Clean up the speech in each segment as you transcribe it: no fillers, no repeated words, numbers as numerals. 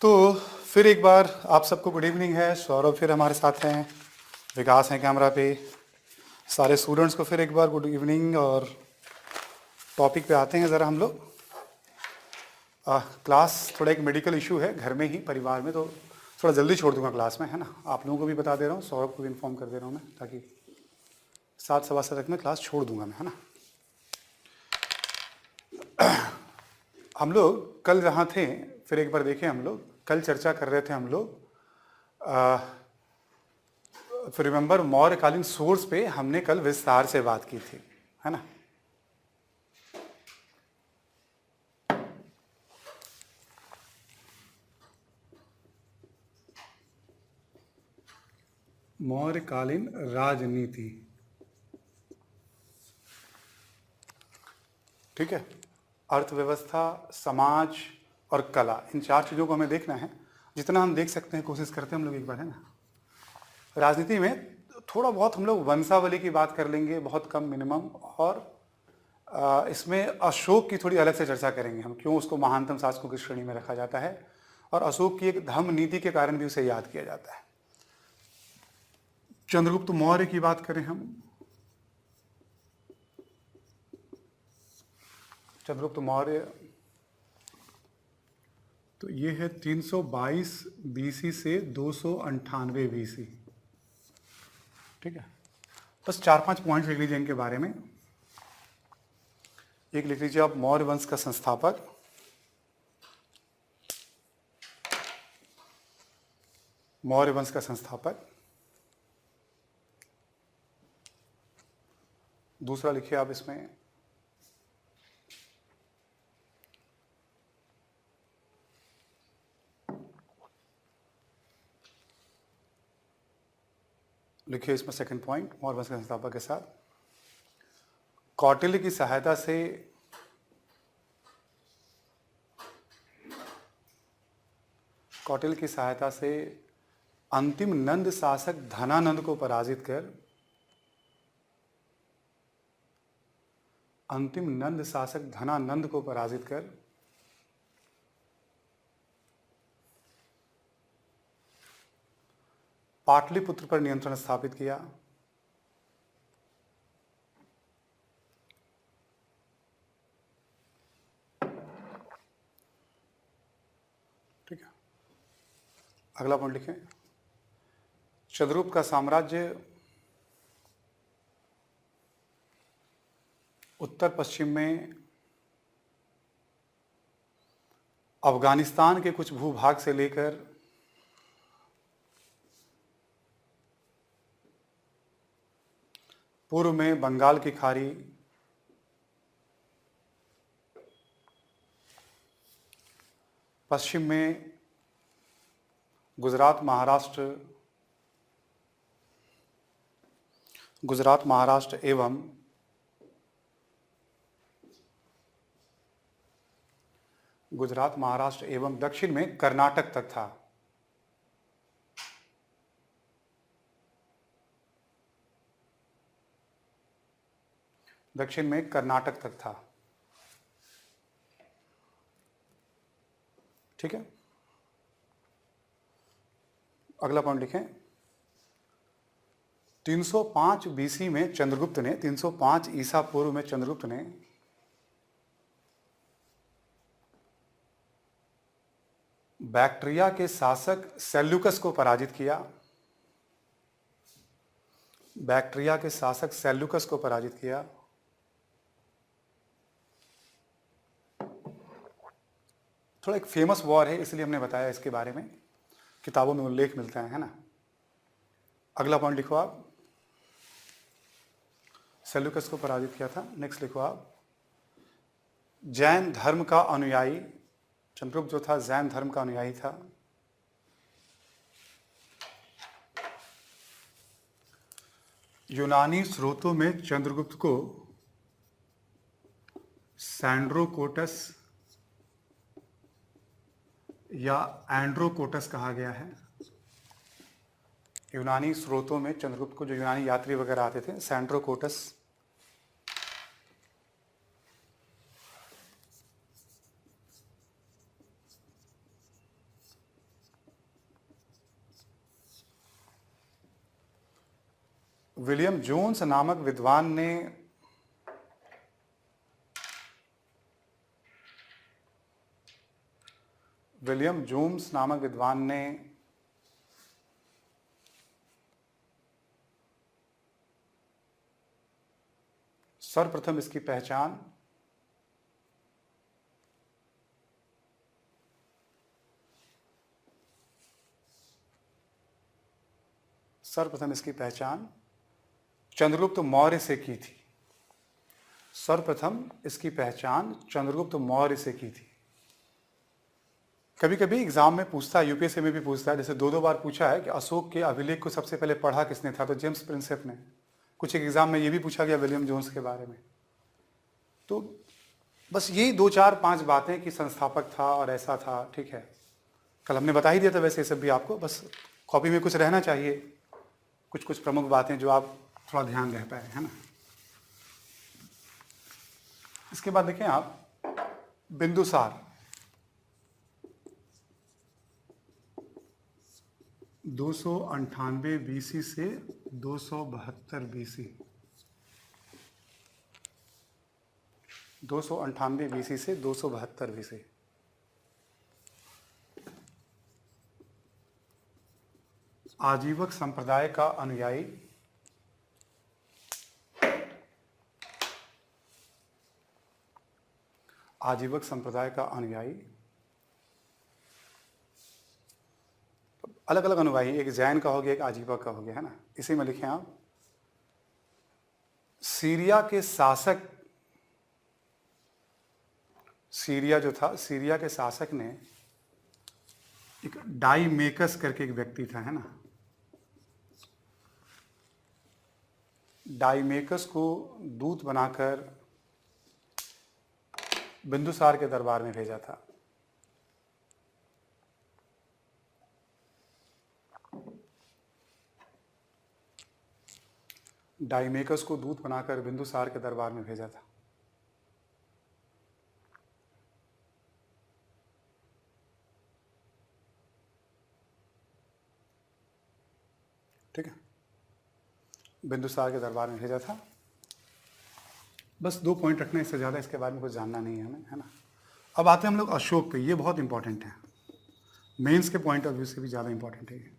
तो फिर एक बार आप सबको गुड इवनिंग है। सौरभ फिर हमारे साथ हैं, विकास हैं कैमरा पे। सारे स्टूडेंट्स को फिर एक बार गुड इवनिंग। और टॉपिक पे आते हैं ज़रा हम लोग। क्लास थोड़ा एक मेडिकल इशू है घर में ही, परिवार में, तो थोड़ा जल्दी छोड़ दूंगा क्लास में, है ना। आप लोगों को भी बता दे रहा हूँ, सौरभ को भी इन्फॉर्म कर दे रहा हूँ मैं, ताकि 7 सवा 7 तक में क्लास छोड़ दूंगा मैं, है ना। हम लोग कल जहाँ थे, फिर एक बार देखें, हम लोग कल चर्चा कर रहे थे हम लोग, फिर रिमेंबर मौर्यकालीन सोर्स पे हमने कल विस्तार से बात की थी, है ना। मौर्यकालीन राजनीति, ठीक है। अर्थव्यवस्था, समाज और कला, इन 4 चीज़ों को हमें देखना है। जितना हम देख सकते हैं कोशिश करते हैं हम लोग एक बार, है ना। राजनीति में थोड़ा बहुत हम लोग वंशावली की बात कर लेंगे, बहुत कम, मिनिमम। और इसमें अशोक की थोड़ी अलग से चर्चा करेंगे हम, क्यों उसको महानतम शासकों की श्रेणी में रखा जाता है, और अशोक की एक धम्म नीति के कारण भी उसे याद किया जाता है। चंद्रगुप्त मौर्य की बात करें हम, चंद्रगुप्त मौर्य, तो ये है 322 बीसी से 298 बीसी, ठीक है। बस 4-5 पॉइंट लिख लीजिए इनके बारे में। एक लिख लीजिए आप, मौर्य वंश का संस्थापक। मौर्य वंश का संस्थापक। दूसरा लिखिए आप इसमें, लिखिए इसमें सेकंड पॉइंट, मौर्य वंश के संस्थापक के साथ कौटिल्य की सहायता से अंतिम नंद शासक धनानंद को पराजित कर, अंतिम नंद शासक धनानंद को पराजित कर पाटलिपुत्र पर नियंत्रण स्थापित किया। ठीक है, अगला पॉइंट लिखें, चंद्रगुप्त का साम्राज्य उत्तर पश्चिम में अफगानिस्तान के कुछ भूभाग से लेकर पूर्व में बंगाल की खाड़ी, पश्चिम में गुजरात महाराष्ट्र एवं दक्षिण में कर्नाटक तक था। दक्षिण में कर्नाटक तक था, ठीक है। अगला पॉइंट लिखें, 305 बीसी में चंद्रगुप्त ने, 305 ईसा पूर्व में चंद्रगुप्त ने बैक्ट्रिया के शासक सेल्यूकस को पराजित किया। बैक्ट्रिया के शासक सेल्यूकस को पराजित किया। थोड़ा एक फेमस वॉर है, इसलिए हमने बताया इसके बारे में, किताबों में उल्लेख मिलता है ना। अगला पॉइंट लिखो आप, सेल्यूकस को पराजित किया था। नेक्स्ट लिखो आप, जैन धर्म का अनुयायी, चंद्रगुप्त जो था जैन धर्म का अनुयायी था। यूनानी स्रोतों में चंद्रगुप्त को सैंड्रोकोटस या एंड्रोकोटस कहा गया है। यूनानी स्रोतों में चंद्रगुप्त को जो यूनानी यात्री वगैरह आते थे, सैंड्रोकोटस, विलियम जोन्स नामक विद्वान ने सर्वप्रथम इसकी पहचान चंद्रगुप्त मौर्य से की थी। सर्वप्रथम इसकी पहचान चंद्रगुप्त मौर्य से की थी। कभी कभी एग्जाम में पूछता है, यूपीएससी में भी पूछता है, जैसे दो बार पूछा है कि अशोक के अभिलेख को सबसे पहले पढ़ा किसने था, तो जेम्स प्रिंसेप ने। कुछ एक एग्जाम में ये भी पूछा गया विलियम जोन्स के बारे में। तो बस यही 2-4-5 बातें कि संस्थापक था और ऐसा था, ठीक है। कल हमने बता ही दिया था वैसे ये सब भी आपको, बस कॉपी में कुछ रहना चाहिए, कुछ प्रमुख बातें जो आप थोड़ा ध्यान रह पाए, है ना। इसके बाद देखें आप बिंदुसार, 298 बीसी से 272 बीसी, 298 बीसी से 272 बीसी। आजीवक संप्रदाय का अनुयायी, आजीवक संप्रदाय का अनुयायी, अलग अलग अनुयायी, एक जैन का हो गया, एक आजीवक का हो गया, है ना। इसी में लिखें आप, सीरिया के शासक, सीरिया जो था, सीरिया के शासक ने एक डाईमेकस करके एक व्यक्ति था, है ना, डाईमेकस को दूत बनाकर बिंदुसार के दरबार में भेजा था। डाईमेकस को दूत बनाकर बिंदुसार के दरबार में भेजा था। ठीक है, बिंदुसार के दरबार में भेजा था। बस 2 पॉइंट रखना, इससे ज़्यादा इसके बारे में कुछ जानना नहीं है हमें, है ना। अब आते हैं हम लोग अशोक पे, ये बहुत इंपॉर्टेंट है, मेंस के पॉइंट ऑफ व्यू से भी ज़्यादा इंपॉर्टेंट है ये।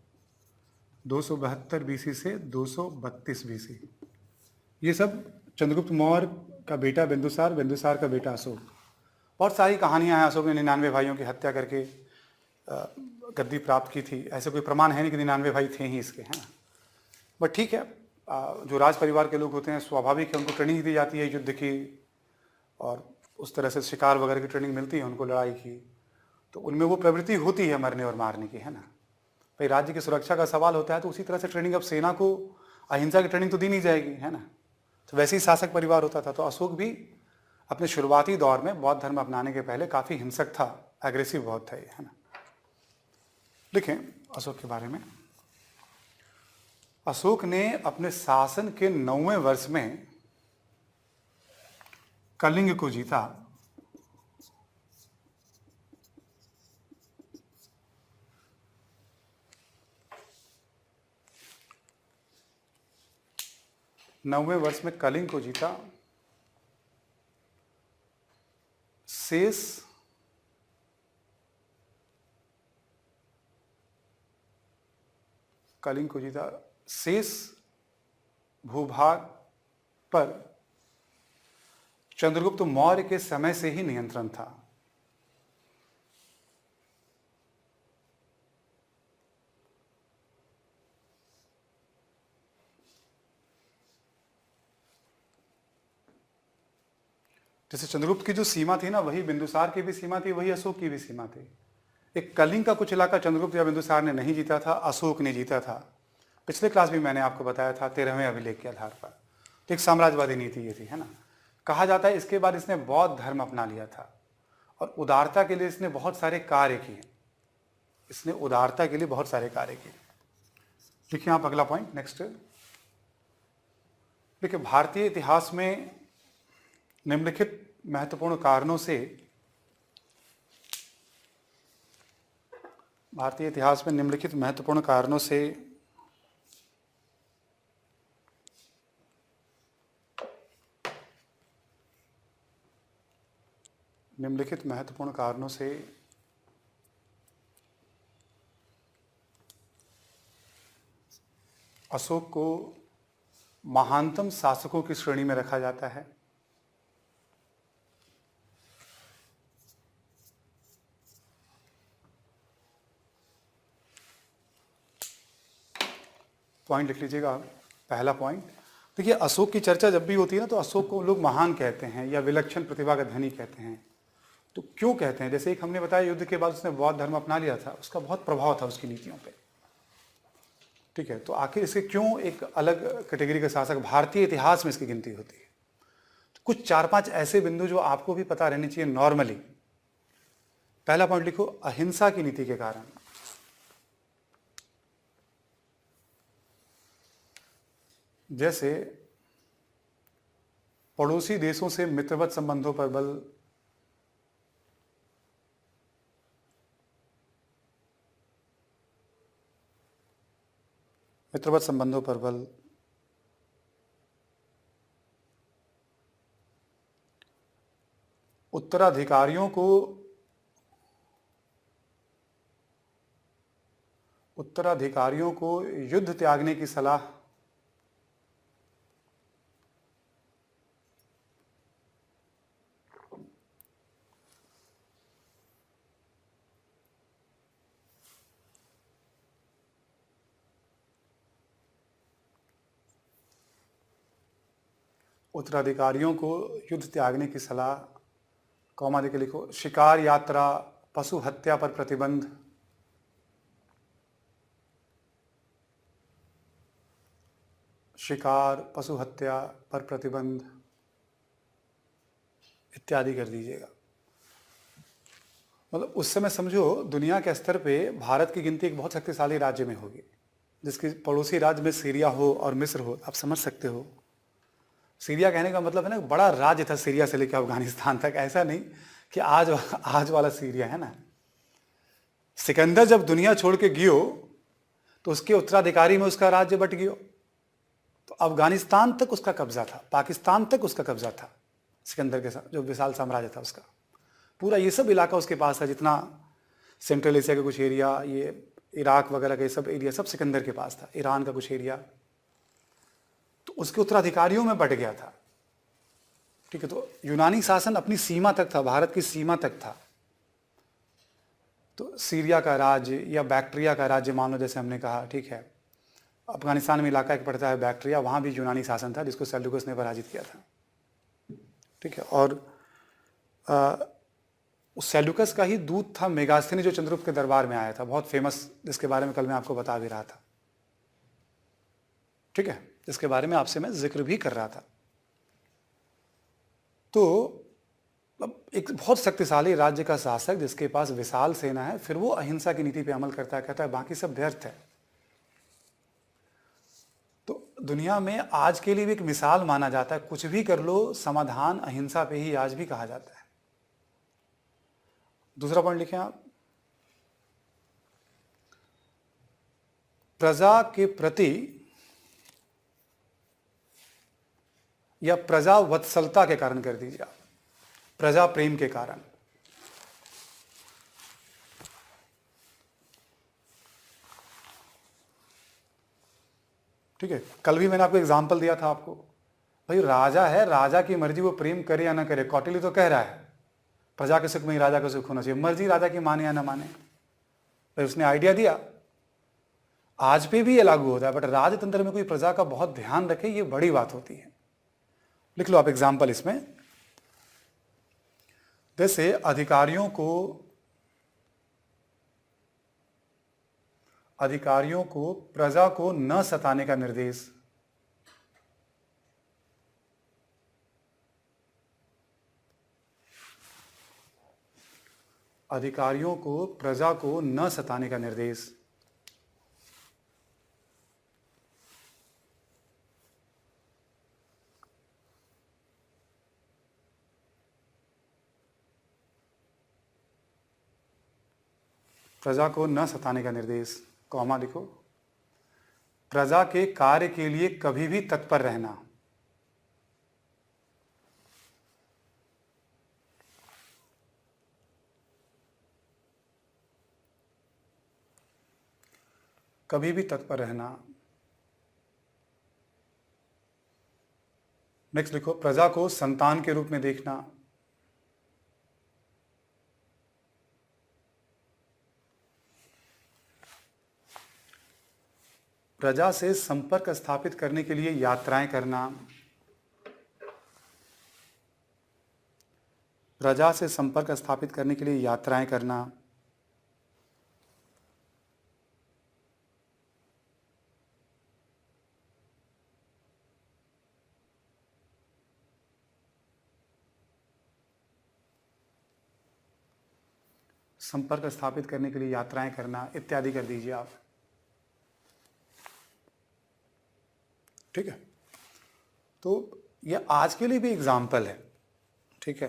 272 बीसी से 232 बीसी, ये सब चंद्रगुप्त मौर्य का बेटा बिंदुसार, बिंदुसार का बेटा अशोक। बहुत सारी कहानियाँ हैं, अशोक ने 99 भाइयों की हत्या करके गद्दी प्राप्त की थी। ऐसे कोई प्रमाण है नहीं कि 99 भाई थे ही इसके, है ना। बट ठीक है, जो राज परिवार के लोग होते हैं स्वाभाविक है, उनको ट्रेनिंग दी जाती है युद्ध की, और उस तरह से शिकार वगैरह की ट्रेनिंग मिलती है उनको, लड़ाई की, तो उनमें वो प्रवृत्ति होती है मरने और मारने की, है ना। भाई राज्य की सुरक्षा का सवाल होता है तो उसी तरह से ट्रेनिंग, अब सेना को अहिंसा की ट्रेनिंग तो दी नहीं जाएगी, है ना। तो वैसे ही शासक परिवार होता था। तो अशोक भी अपने शुरुआती दौर में बौद्ध धर्म अपनाने के पहले काफ़ी हिंसक था, एग्रेसिव बहुत था ये, है ना। लिखें अशोक के बारे में, अशोक ने अपने शासन के 9वें वर्ष में कलिंग को जीता। नौवें वर्ष में कलिंग को जीता। शेष कलिंग को जीता, शेष भूभाग पर चंद्रगुप्त मौर्य के समय से ही नियंत्रण था। जैसे चंद्रगुप्त की जो सीमा थी ना, वही बिंदुसार की भी सीमा थी, वही अशोक की भी सीमा थी। एक कलिंग का कुछ इलाका चंद्रगुप्त या बिंदुसार ने नहीं जीता था, अशोक ने जीता था। पिछले क्लास में मैंने आपको बताया था 13वें अभिलेख के आधार पर। तो एक साम्राज्यवादी नीति ये थी, है ना। कहा जाता है इसके बाद इसने बौद्ध धर्म अपना लिया था और उदारता के लिए इसने बहुत सारे कार्य किए। इसने उदारता के लिए बहुत सारे कार्य किए। देखिए आप अगला पॉइंट नेक्स्ट। देखिए भारतीय इतिहास में निम्नलिखित महत्वपूर्ण कारणों से भारतीय इतिहास में निम्नलिखित महत्वपूर्ण कारणों से निम्नलिखित महत्वपूर्ण कारणों से अशोक को महानतम शासकों की श्रेणी में रखा जाता है। पॉइंट लिख लीजिएगा। पहला पॉइंट, देखिए अशोक की चर्चा जब भी होती है ना तो अशोक को लोग महान कहते हैं या विलक्षण प्रतिभा का धनी कहते हैं। तो क्यों कहते हैं? जैसे एक हमने बताया, युद्ध के बाद उसने बौद्ध धर्म अपना लिया था, उसका बहुत प्रभाव था उसकी नीतियों पे। ठीक है, तो आखिर इसके क्यों एक अलग कैटेगरी का शासक भारतीय इतिहास में इसकी गिनती होती है? तो कुछ 4-5 ऐसे बिंदु जो आपको भी पता रहने चाहिए नॉर्मली। पहला पॉइंट लिखो, अहिंसा की नीति के कारण। जैसे पड़ोसी देशों से मित्रवत संबंधों पर बल, मित्रवत संबंधों पर बल, उत्तराधिकारियों को युद्ध त्यागने की सलाह, उत्तराधिकारियों को युद्ध त्यागने की सलाह, कॉमा देके लिखो, शिकार यात्रा, पशु हत्या पर प्रतिबंध, शिकार पशु हत्या पर प्रतिबंध इत्यादि कर दीजिएगा। मतलब उस समय समझो दुनिया के स्तर पे भारत की गिनती एक बहुत शक्तिशाली राज्य में होगी, जिसके पड़ोसी राज्य में सीरिया हो और मिस्र हो। आप समझ सकते हो, सीरिया कहने का मतलब है ना, बड़ा राज्य था सीरिया से लेकर अफगानिस्तान तक। ऐसा नहीं कि आज वाला सीरिया है ना। सिकंदर जब दुनिया छोड़ के गियो तो उसके उत्तराधिकारी में उसका राज्य बट गियो। तो अफगानिस्तान तक उसका कब्जा था, पाकिस्तान तक उसका कब्जा था सिकंदर के साथ, जो विशाल साम्राज्य था उसका। पूरा ये सब इलाका उसके पास है, जितना सेंट्रल एशिया का कुछ एरिया, ये इराक वगैरह का ये सब एरिया सब सिकंदर के पास था, ईरान का कुछ एरिया, तो उसके उत्तराधिकारियों में बट गया था। ठीक है, तो यूनानी शासन अपनी सीमा तक था, भारत की सीमा तक था। तो सीरिया का राज्य या बैक्ट्रिया का राज्य मान लो, जैसे हमने कहा, ठीक है, अफगानिस्तान में इलाका एक पड़ता है बैक्ट्रिया, वहाँ भी यूनानी शासन था जिसको सेल्यूकस ने पराजित किया था। ठीक है, और उस सेल्यूकस का ही दूत था मेगास्थनी, जो चंद्रगुप्त के दरबार में आया था, बहुत फेमस, जिसके बारे में कल मैं आपको बता भी रहा था। ठीक है, जिसके बारे में आपसे मैं जिक्र भी कर रहा था। तो एक बहुत शक्तिशाली राज्य का शासक जिसके पास विशाल सेना है, फिर वो अहिंसा की नीति पे अमल करता है, कहता है बाकी सब व्यर्थ है। तो दुनिया में आज के लिए भी एक मिसाल माना जाता है, कुछ भी कर लो समाधान अहिंसा पे ही आज भी कहा जाता है। दूसरा पॉइंट लिखें आप, प्रजा के प्रति या प्रजा वत्सलता के कारण कर दीजिए आप, प्रजा प्रेम के कारण। ठीक है, कल भी मैंने आपको एग्जाम्पल दिया था आपको, भाई राजा है, राजा की मर्जी, वो प्रेम करे या ना करे। कौटिल्य तो कह रहा है प्रजा के सुख में ही राजा का सुख होना चाहिए, मर्जी राजा की माने या ना माने, भाई उसने आइडिया दिया। आज पे भी ये लागू होता है, बट राजतंत्र में कोई प्रजा का बहुत ध्यान रखे, ये बड़ी बात होती है। लिख लो आप एग्जाम्पल इसमें, जैसे अधिकारियों को प्रजा को न सताने का निर्देश, अधिकारियों को प्रजा को न सताने का निर्देश, प्रजा को न सताने का निर्देश, कॉमा लिखो, प्रजा के कार्य के लिए कभी भी तत्पर रहना। कभी भी तत्पर रहना। नेक्स्ट लिखो, प्रजा को संतान के रूप में देखना। प्रजा से संपर्क स्थापित करने के लिए यात्राएं करना। प्रजा से संपर्क स्थापित करने के लिए यात्राएं करना। संपर्क स्थापित करने के लिए यात्राएं करना इत्यादि कर दीजिए आप। ठीक है, तो ये आज के लिए भी एग्जाम्पल है। ठीक है,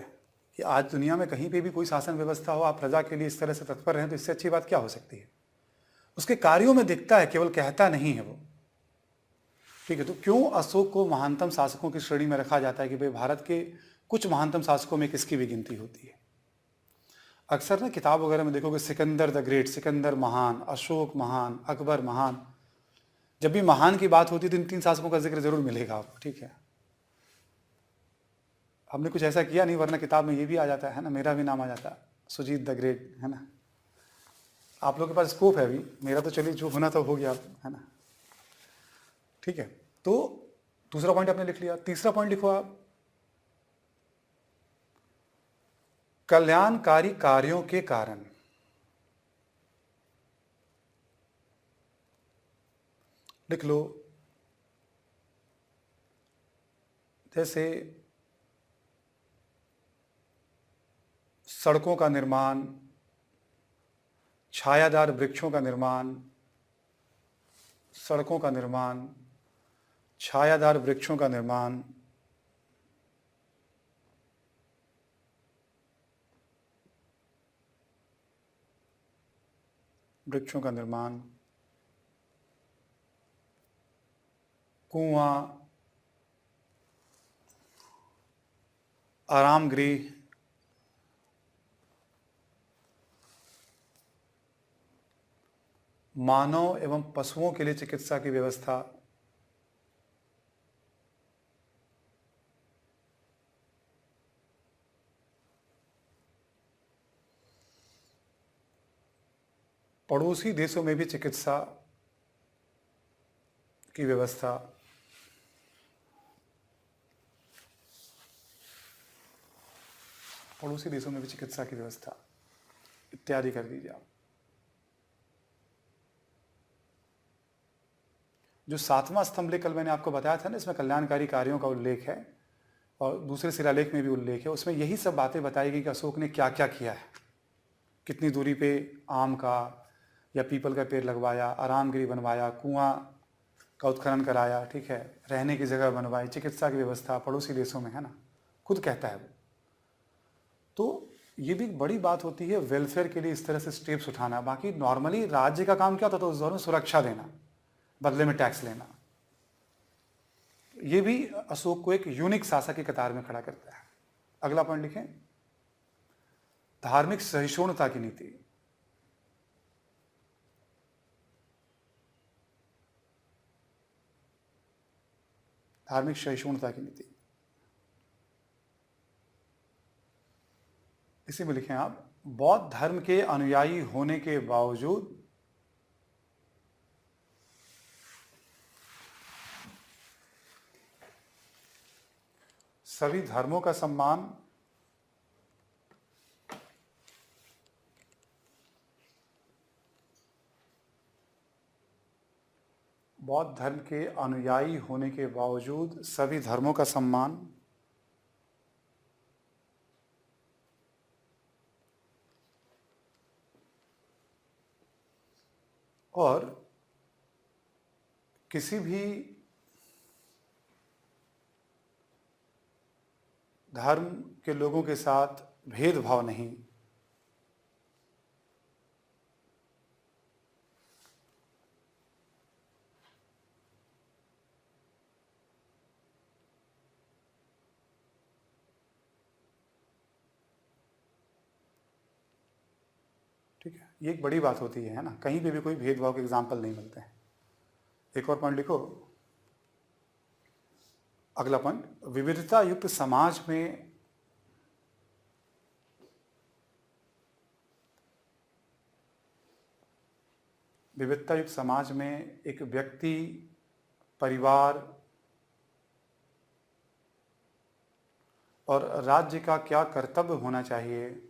कि आज दुनिया में कहीं पे भी कोई शासन व्यवस्था हो, आप प्रजा के लिए इस तरह से तत्पर रहें, तो इससे अच्छी बात क्या हो सकती है। उसके कार्यों में दिखता है, केवल कहता नहीं है वो। ठीक है, तो क्यों अशोक को महानतम शासकों की श्रेणी में रखा जाता है कि भाई भारत के कुछ महानतम शासकों में किसकी भी गिनती होती है। अक्सर ना किताब वगैरह में देखोगे सिकंदर द ग्रेट, सिकंदर महान, अशोक महान, अकबर महान, जब भी महान की बात होती है तो इन तीन शासकों का जिक्र जरूर मिलेगा आपको। ठीक है, हमने कुछ ऐसा किया नहीं, वरना किताब में ये भी आ जाता है ना, मेरा भी नाम आ जाता है, सुजीत द ग्रेट, है ना। आप लोगों के पास स्कोप है अभी, मेरा तो चलिए जो होना था हो गया, है ना। ठीक है, तो दूसरा पॉइंट आपने लिख लिया। तीसरा पॉइंट लिखो आप, कल्याणकारी कार्यों के कारण। लिख लो, जैसे सड़कों का निर्माण, छायादार वृक्षों का निर्माण, सड़कों का निर्माण, छायादार वृक्षों का निर्माण, वृक्षों का निर्माण, कुआं, आराम गृह, मानव एवं पशुओं के लिए चिकित्सा की व्यवस्था, पड़ोसी देशों में भी चिकित्सा की व्यवस्था, पड़ोसी देशों में भी चिकित्सा की व्यवस्था इत्यादि कर दीजिए आप। जो सातवां स्तंभ लेख कल मैंने आपको बताया था ना, इसमें कल्याणकारी कार्यों का उल्लेख है और दूसरे शिलालेख में भी उल्लेख है, उसमें यही सब बातें बताई गई कि अशोक ने क्या क्या किया है। कितनी दूरी पे आम का या पीपल का पेड़ लगवाया, आराम गृह बनवाया, कुआं का उत्खनन कराया, ठीक है, रहने की जगह बनवाई, चिकित्सा की व्यवस्था पड़ोसी देशों में, है ना, खुद कहता है वो। तो ये भी बड़ी बात होती है वेलफेयर के लिए इस तरह से स्टेप्स उठाना। बाकी नॉर्मली राज्य का काम क्या होता था उस दौर में, सुरक्षा देना, बदले में टैक्स लेना। ये भी अशोक को एक यूनिक शासक की कतार में खड़ा करता है। अगला पॉइंट लिखें, धार्मिक सहिष्णुता की नीति। धार्मिक सहिष्णुता की नीति, इसी में लिखें आप, बौद्ध धर्म के अनुयायी होने के बावजूद सभी धर्मों का सम्मान, बौद्ध धर्म के अनुयायी होने के बावजूद सभी धर्मों का सम्मान, और किसी भी धर्म के लोगों के साथ भेदभाव नहीं। ठीक है, ये एक बड़ी बात होती है ना, कहीं पे भी कोई भेदभाव के एग्जाम्पल नहीं मिलते हैं। एक और पॉइंट लिखो, अगला पॉइंट, विविधता युक्त समाज में विविधता युक्त समाज में एक व्यक्ति, परिवार और राज्य का क्या कर्तव्य होना चाहिए,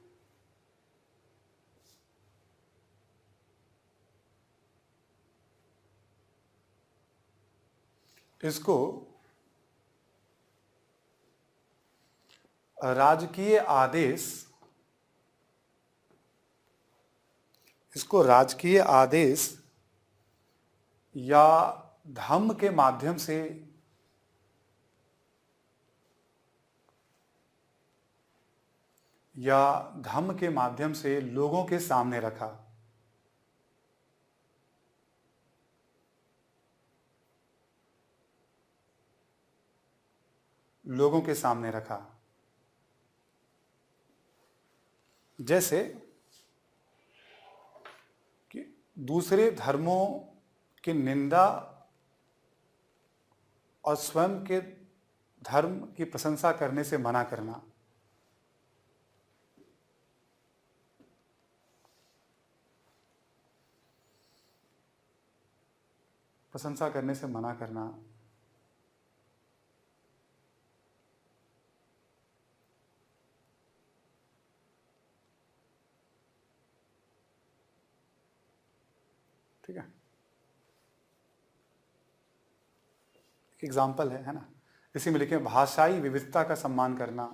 इसको राजकीय आदेश या धम्म के माध्यम से लोगों के सामने रखा। जैसे कि दूसरे धर्मों की निंदा और स्वयं के धर्म की प्रशंसा करने से मना करना, ठीक है, एग्जाम्पल है ना। इसी में लिखे भाषाई विविधता का सम्मान करना,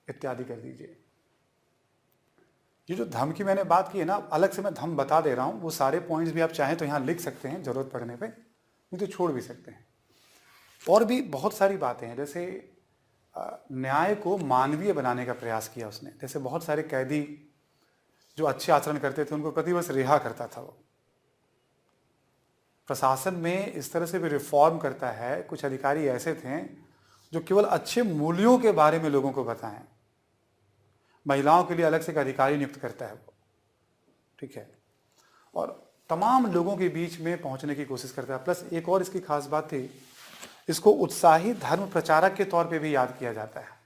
इत्यादि कर दीजिए। ये जो धम्म की मैंने बात की है ना, अलग से मैं धम्म बता दे रहा हूं, वो सारे पॉइंट्स भी आप चाहें तो यहां लिख सकते हैं जरूरत पड़ने पे, नहीं तो छोड़ भी सकते हैं। और भी बहुत सारी बातें हैं, जैसे न्याय को मानवीय बनाने का प्रयास किया उसने। जैसे बहुत सारे कैदी जो अच्छे आचरण करते थे उनको प्रतिवर्ष रिहा करता था वो। प्रशासन में इस तरह से भी रिफॉर्म करता है। कुछ अधिकारी ऐसे थे जो केवल अच्छे मूल्यों के बारे में लोगों को बताएं। महिलाओं के लिए अलग से एक अधिकारी नियुक्त करता है वो, ठीक है, और तमाम लोगों के बीच में पहुंचने की कोशिश करता है। प्लस एक और इसकी खास बात थी, इसको उत्साही धर्म प्रचारक के तौर पे भी याद किया जाता है।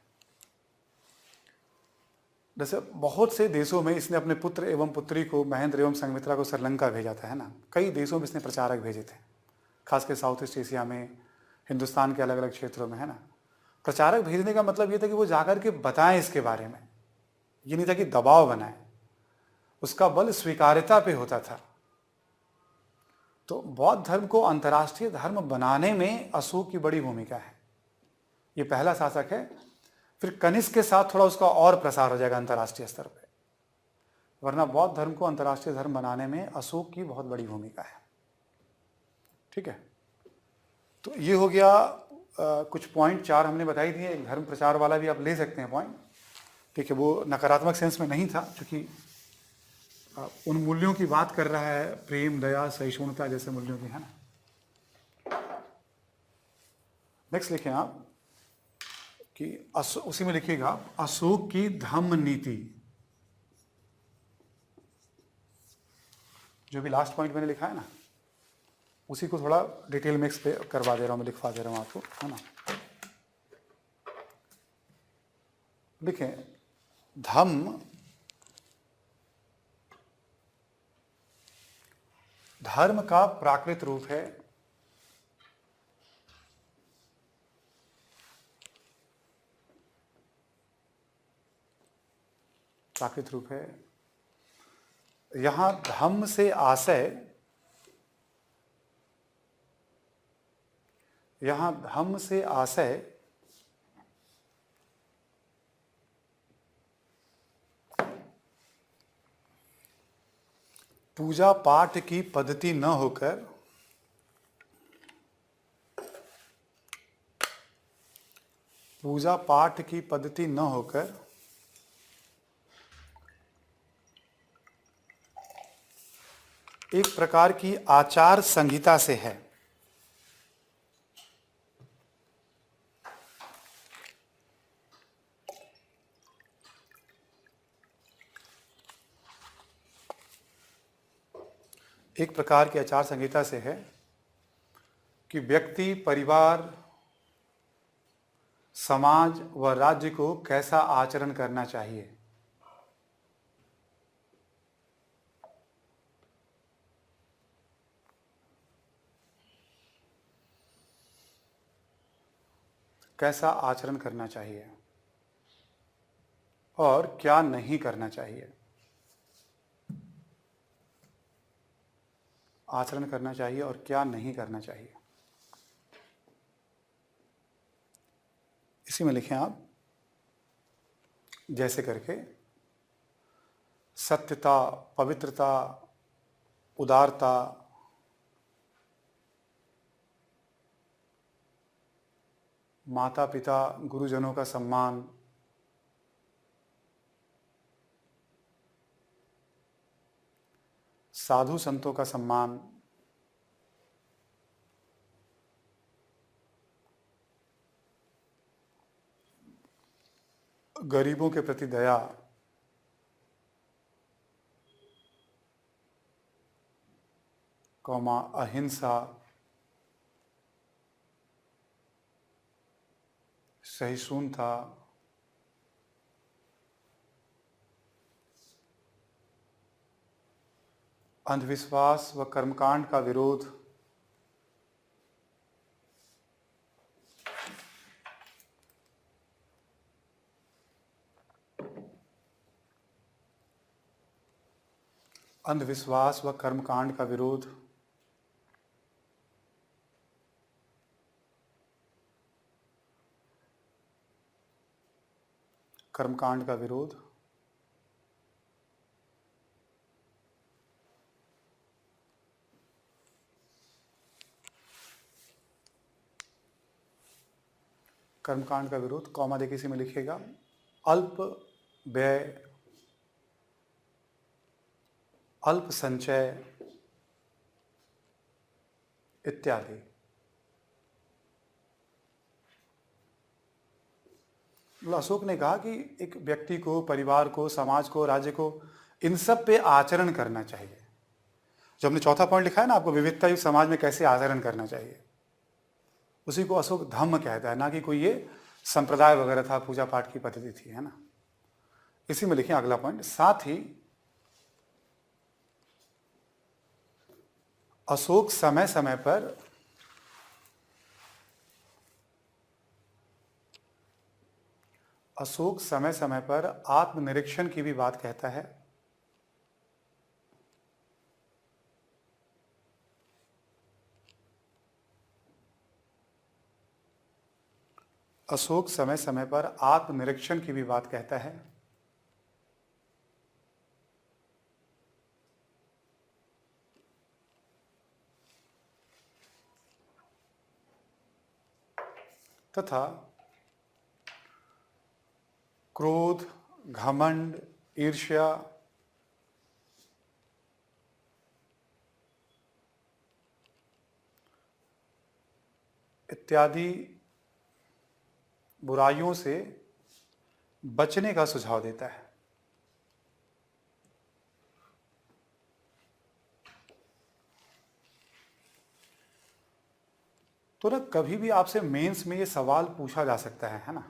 जैसे बहुत से देशों में इसने अपने पुत्र एवं पुत्री को, महेंद्र एवं संघमित्रा को श्रीलंका भेजा था, है ना। कई देशों में इसने प्रचारक भेजे थे, खासकर साउथ ईस्ट एशिया में, हिंदुस्तान के अलग अलग क्षेत्रों में, है ना। प्रचारक भेजने का मतलब ये था कि वो जाकर के बताएं इसके बारे में, ये नहीं था कि दबाव बनाए। उसका बल स्वीकार्यता पे होता था। तो बौद्ध धर्म को अंतर्राष्ट्रीय धर्म बनाने में अशोक की बड़ी भूमिका है। ये पहला शासक है। फिर कनिष्क के साथ थोड़ा उसका और प्रसार हो जाएगा अंतर्राष्ट्रीय स्तर पे, वरना बौद्ध धर्म को अंतर्राष्ट्रीय धर्म बनाने में अशोक की बहुत बड़ी भूमिका है, ठीक है। तो ये हो गया कुछ पॉइंट 4 हमने बताई दिए। एक धर्म प्रचार वाला भी आप ले सकते हैं पॉइंट, ठीक है। वो नकारात्मक सेंस में नहीं था, क्योंकि उन मूल्यों की बात कर रहा है, प्रेम, दया, सहिष्णुता जैसे मूल्यों की, है ना। नेक्स्ट लिखें आप कि उसी में लिखिएगा अशोक की धम्म नीति। जो भी लास्ट पॉइंट मैंने लिखा है ना, उसी को थोड़ा डिटेल में करवा दे रहा हूं मैं, लिखवा दे रहा हूं आपको, है ना। लिखें धम्म धर्म का प्राकृत रूप है। प्राकृत रूप है। यहां धम्म से आशय, पूजा पाठ की पद्धति न होकर एक प्रकार की आचार संहिता से है। एक प्रकार की आचार संहिता से है कि व्यक्ति, परिवार, समाज व राज्य को कैसा आचरण करना चाहिए। कैसा आचरण करना चाहिए और क्या नहीं करना चाहिए। आचरण करना चाहिए और क्या नहीं करना चाहिए। इसी में लिखें आप, जैसे करके सत्यता, पवित्रता, उदारता, माता पिता गुरुजनों का सम्मान, साधु संतों का सम्मान, गरीबों के प्रति दया, कौमा अहिंसा, सहिष्णुता, अंधविश्वास व कर्मकांड का विरोध, अंधविश्वास व कर्मकांड का विरोध, कर्मकांड का विरोध, कर्मकांड का विरोध, कौमा देखिए इसी में लिखिएगा, अल्प व्यय, अल्प संचय इत्यादि। अशोक ने कहा कि एक व्यक्ति को, परिवार को, समाज को, राज्य को, इन सब पे आचरण करना चाहिए। जो हमने चौथा पॉइंट लिखा है ना आपको, विविधता युक्त समाज में कैसे आचरण करना चाहिए, उसी को अशोक धम्म कहता है, ना कि कोई ये संप्रदाय वगैरह था, पूजा पाठ की पद्धति थी, है ना। इसी में लिखें अगला पॉइंट, साथ ही अशोक समय समय पर आत्मनिरीक्षण की भी बात कहता है। अशोक समय समय पर आत्मनिरीक्षण की भी बात कहता है। तथा क्रोध, घमंड, ईर्ष्या, इत्यादि बुराइयों से बचने का सुझाव देता है। तो ना कभी भी आपसे मेंस में ये सवाल पूछा जा सकता है ना,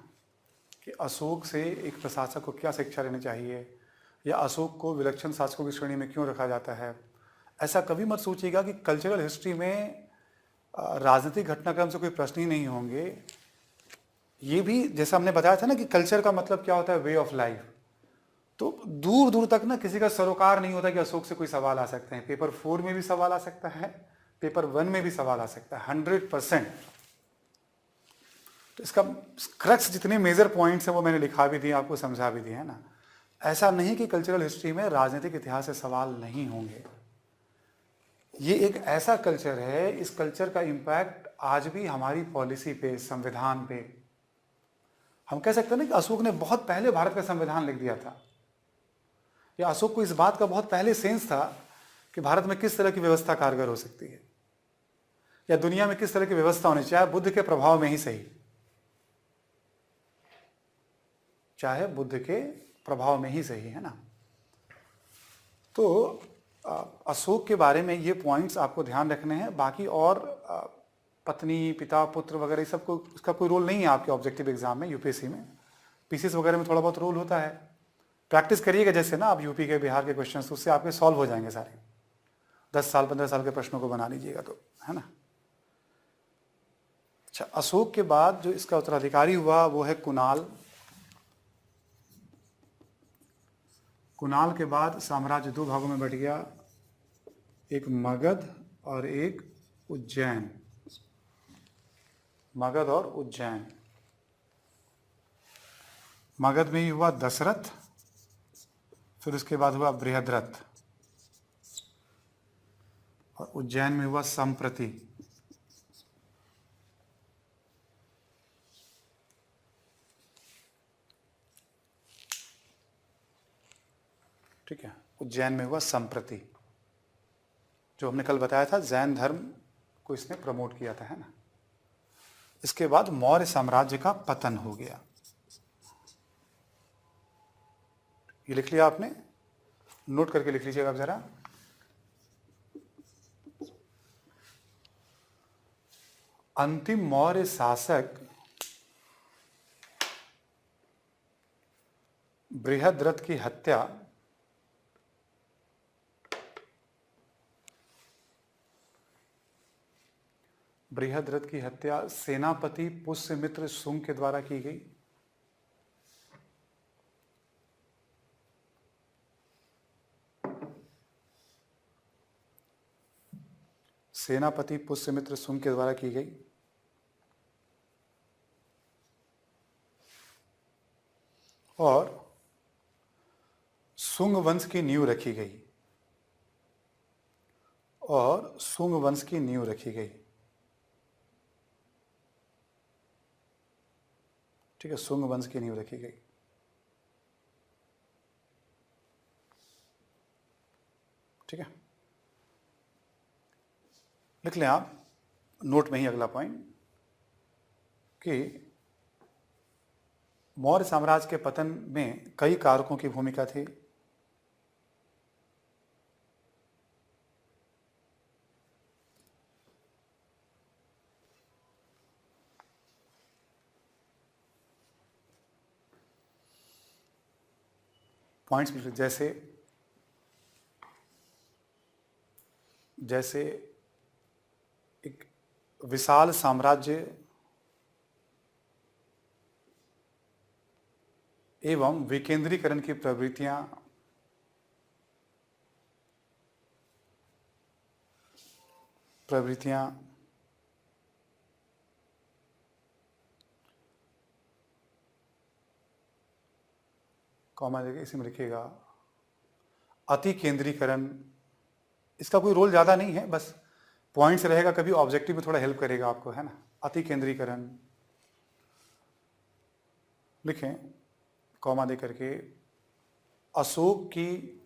कि अशोक से एक प्रशासक को क्या शिक्षा लेनी चाहिए, या अशोक को विलक्षण शासकों की श्रेणी में क्यों रखा जाता है। ऐसा कभी मत सोचिएगा कि कल्चरल हिस्ट्री में राजनीतिक घटनाक्रम से कोई प्रश्न ही नहीं होंगे। ये भी जैसा हमने बताया था ना कि कल्चर का मतलब क्या होता है, वे ऑफ लाइफ। तो दूर दूर तक ना किसी का सरोकार नहीं होता कि अशोक से कोई सवाल आ सकते हैं। पेपर 4 में भी सवाल आ सकता है, पेपर 1 में भी सवाल आ सकता है, 100%। तो इसका क्रक्स जितने मेजर पॉइंट्स हैं वो मैंने लिखा भी दिए, आपको समझा भी दिए, है ना। ऐसा नहीं कि कल्चरल हिस्ट्री में राजनीतिक इतिहास से सवाल नहीं होंगे। ये एक ऐसा कल्चर है, इस कल्चर का इम्पैक्ट आज भी हमारी पॉलिसी पे, संविधान पे। हम कह सकते हैं ना कि अशोक ने बहुत पहले भारत का संविधान लिख दिया था, या अशोक को इस बात का बहुत पहले सेंस था कि भारत में किस तरह की व्यवस्था कारगर हो सकती है, या दुनिया में किस तरह की व्यवस्था होनी चाहिए, बुद्ध के प्रभाव में ही सही, चाहे बुद्ध के प्रभाव में ही सही, है ना। तो अशोक के बारे में ये पॉइंट्स आपको ध्यान रखने हैं। बाकी और पत्नी, पिता, पुत्र वगैरह सब को इसका कोई रोल नहीं है आपके ऑब्जेक्टिव एग्जाम में, यूपीएससी में। पीसीएस वगैरह में थोड़ा बहुत रोल होता है। प्रैक्टिस करिएगा जैसे ना आप यूपी के, बिहार के क्वेश्चन, उससे आपके सॉल्व हो जाएंगे सारे। 10 साल 15 साल के प्रश्नों को बना लीजिएगा तो, है ना। अच्छा, अशोक के बाद जो इसका उत्तराधिकारी हुआ वो है कुणाल। कुणाल के बाद साम्राज्य दो भागों में बट गया, एक मगध और एक उज्जैन। मगध और उज्जैन। मगध में ही हुआ दशरथ, फिर उसके बाद हुआ बृहद्रथ, और उज्जैन में हुआ संप्रति। ठीक है, उज्जैन में हुआ संप्रति, जो हमने कल बताया था जैन धर्म को इसने प्रमोट किया था, है ना। इसके बाद मौर्य साम्राज्य का पतन हो गया। ये लिख लिया आपने, नोट करके लिख लीजिएगा आप जरा। अंतिम मौर्य शासक बृहद्रथ की हत्या सेनापति पुष्यमित्र शुंग के द्वारा की गई। सेनापति पुष्यमित्र शुंग के द्वारा की गई। और शुंग वंश की नींव रखी गई। ठीक है, शुंग वंश की नींव रखी गई। ठीक है, लिख लें आप नोट में ही अगला पॉइंट कि मौर्य साम्राज्य के पतन में कई कारकों की भूमिका थी। पॉइंट्स जैसे एक विशाल साम्राज्य एवं विकेंद्रीकरण की प्रवृत्तियां, कॉमा देके इसी में लिखिएगा अति केंद्रीकरण। इसका कोई रोल ज़्यादा नहीं है, बस पॉइंट्स रहेगा, कभी ऑब्जेक्टिव में थोड़ा हेल्प करेगा आपको, है ना। अति केंद्रीकरण लिखें कॉमा दे करके। अशोक की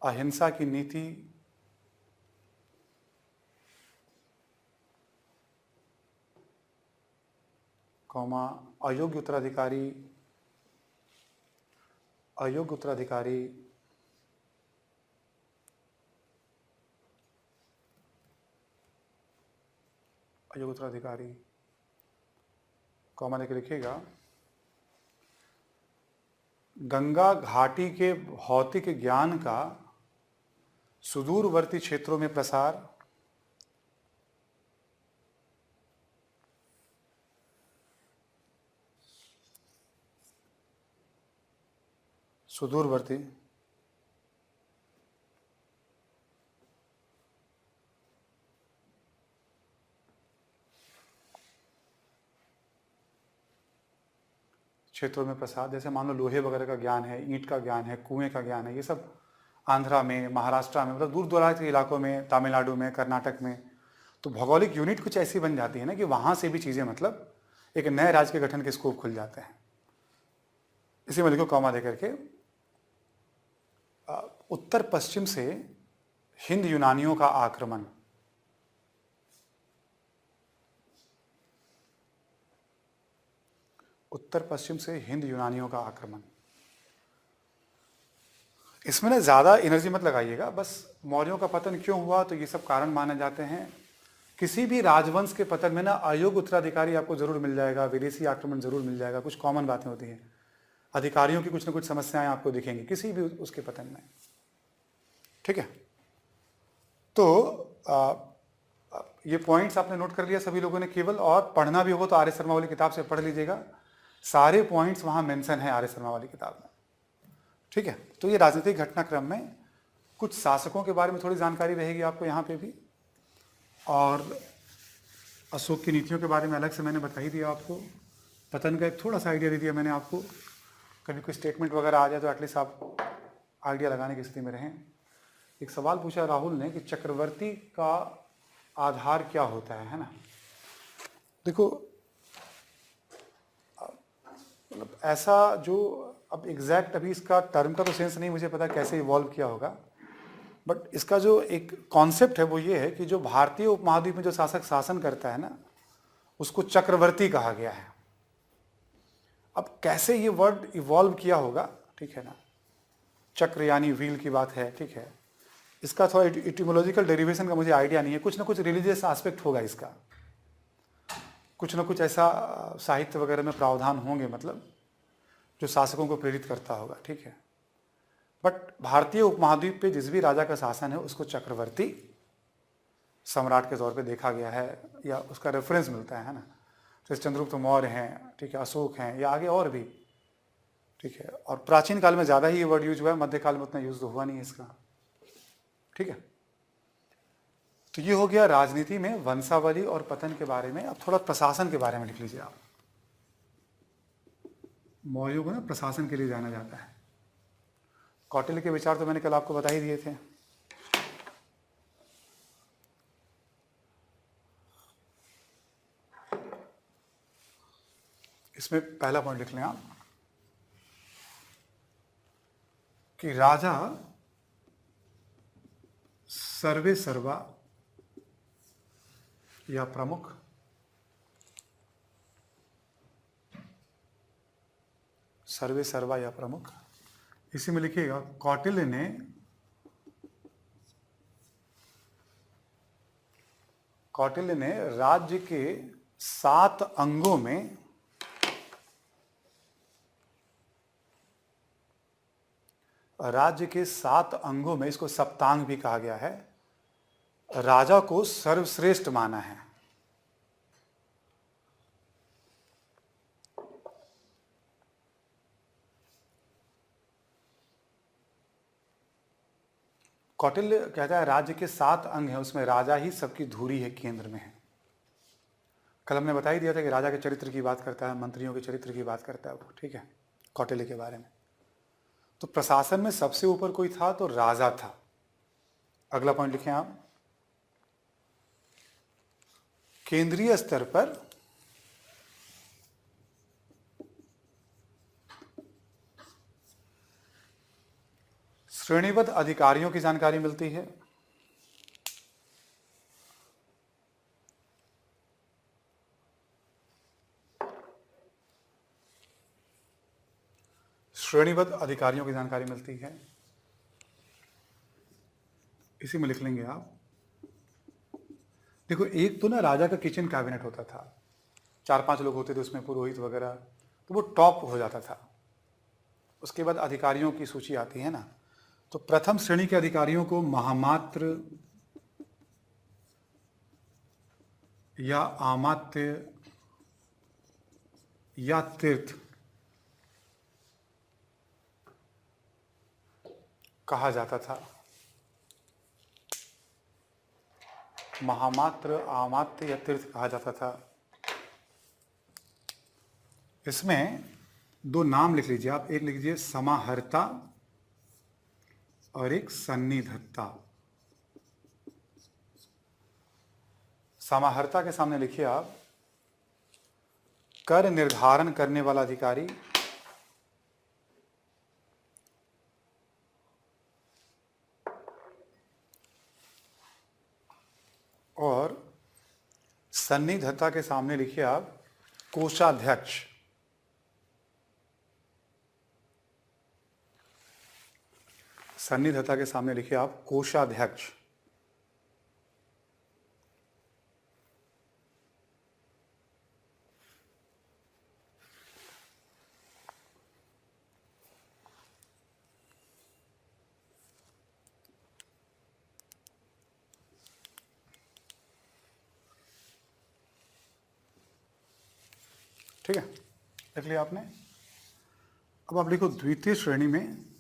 अहिंसा की नीति कॉमा अयोग्य उत्तराधिकारी कॉमा देके लिखिएगा गंगा घाटी के भौतिक ज्ञान का सुदूरवर्ती क्षेत्रों में प्रसार, सुदूरवर्ती क्षेत्रों में प्रसार। जैसे मान लो लोहे वगैरह का ज्ञान है, ईंट का ज्ञान है, कुएं का ज्ञान है, ये सब आंध्रा में, महाराष्ट्र में, मतलब दूर दराज के इलाकों में, तमिलनाडु में, कर्नाटक में, तो भौगोलिक यूनिट कुछ ऐसी बन जाती है ना कि वहाँ से भी चीज़ें, मतलब एक नए राज्य के गठन के स्कोप खुल जाते हैं। इसी में लिखो कॉमा दे करके उत्तर पश्चिम से हिंद यूनानियों का आक्रमण। उत्तर पश्चिम से हिंद यूनानियों का आक्रमण। इसमें ना ज़्यादा एनर्जी मत लगाइएगा, बस मौर्यों का पतन क्यों हुआ तो ये सब कारण माने जाते हैं। किसी भी राजवंश के पतन में ना अयोग्य उत्तराधिकारी आपको जरूर मिल जाएगा, विदेशी आक्रमण जरूर मिल जाएगा, कुछ कॉमन बातें होती हैं, अधिकारियों की कुछ ना कुछ समस्याएं आपको दिखेंगी किसी भी उसके पतन में। ठीक है, तो ये पॉइंट्स आपने नोट कर लिया सभी लोगों ने केवल, और पढ़ना भी हो तो आर्य शर्मा वाली किताब से पढ़ लीजिएगा, सारे पॉइंट्स वहां मेंशन है आर्य शर्मा वाली किताब में। ठीक है, तो ये राजनीतिक घटनाक्रम में कुछ शासकों के बारे में थोड़ी जानकारी रहेगी आपको यहाँ पे भी, और अशोक की नीतियों के बारे में अलग से मैंने बता ही दिया आपको, पतन का एक थोड़ा सा आइडिया दे दिया मैंने आपको, कभी कोई स्टेटमेंट वगैरह आ जाए तो एटलीस्ट आप आइडिया लगाने की स्थिति में रहें। एक सवाल पूछा राहुल ने कि चक्रवर्ती का आधार क्या होता है ना। देखो मतलब ऐसा जो, अब एग्जैक्ट अभी इसका टर्म का तो सेंस नहीं मुझे पता कैसे इवॉल्व किया होगा, बट इसका जो एक कॉन्सेप्ट है वो ये है कि जो भारतीय उपमहाद्वीप में जो शासक शासन करता है ना उसको चक्रवर्ती कहा गया है। अब कैसे ये वर्ड इवॉल्व किया होगा, ठीक है ना, चक्र यानी व्हील की बात है, ठीक है, इसका थोड़ा इटिमोलॉजिकल डेरिवेशन का मुझे आइडिया नहीं है, कुछ ना कुछ रिलीजियस एस्पेक्ट होगा इसका, कुछ ना कुछ ऐसा साहित्य वगैरह में प्रावधान होंगे, मतलब जो शासकों को प्रेरित करता होगा। ठीक है, बट भारतीय उपमहाद्वीप पे जिस भी राजा का शासन है उसको चक्रवर्ती सम्राट के तौर पे देखा गया है, या उसका रेफरेंस मिलता है ना, जैसे चंद्रगुप्त मौर्य हैं, ठीक है, अशोक हैं, या आगे और भी। ठीक है, और प्राचीन काल में ज़्यादा ही ये वर्ड यूज हुआ है, मध्यकाल में उतना यूज तो हुआ नहीं है इसका। ठीक है, तो ये हो गया राजनीति में वंशावली और पतन के बारे में। अब थोड़ा प्रशासन के बारे में लिख लीजिए आप। मौर्यों को ना प्रशासन के लिए जाना जाता है। कौटिल्य के विचार तो मैंने कल आपको बता ही दिए थे। इसमें पहला पॉइंट लिख लें आप कि राजा सर्वे सर्वा या प्रमुख, सर्वे सर्वा या प्रमुख, इसी में लिखिएगा कौटिल्य ने राज्य के 7 अंगों में इसको सप्तांग भी कहा गया है, राजा को सर्वश्रेष्ठ माना है। कौटिल्य कहता है राज्य के 7 अंग हैं, उसमें राजा ही सबकी धुरी है, केंद्र में है। कल हमने बता ही दिया था कि राजा के चरित्र की बात करता है, मंत्रियों के चरित्र की बात करता है वो। ठीक है, कौटिल्य के बारे में। तो प्रशासन में सबसे ऊपर कोई था तो राजा था। अगला पॉइंट लिखें आप, केंद्रीय स्तर पर श्रेणीबद्ध अधिकारियों की जानकारी मिलती है। श्रेणीबद्ध अधिकारियों की जानकारी मिलती है, इसी में लिख लेंगे आप। देखो एक तो ना राजा का किचन कैबिनेट होता था, 4-5 लोग होते थे उसमें, पुरोहित वगैरह, तो वो टॉप हो जाता था। उसके बाद अधिकारियों की सूची आती है ना, तो प्रथम श्रेणी के अधिकारियों को महामात्र या आमात्य या तीर्थ कहा जाता था। महामात्र, आमात्य या तीर्थ कहा जाता था। इसमें 2 नाम लिख लीजिए आप, एक लिख लीजिए समाहर्ता और एक सन्निधत्ता। समाहर्ता के सामने लिखिए आप कर निर्धारण करने वाला अधिकारी, और सन्निधत्ता के सामने लिखिए आप कोषाध्यक्ष। सन्निधता के सामने लिखिए आप कोषाध्यक्ष। ठीक है, लिख लिया आपने। अब आप लिखो द्वितीय श्रेणी में,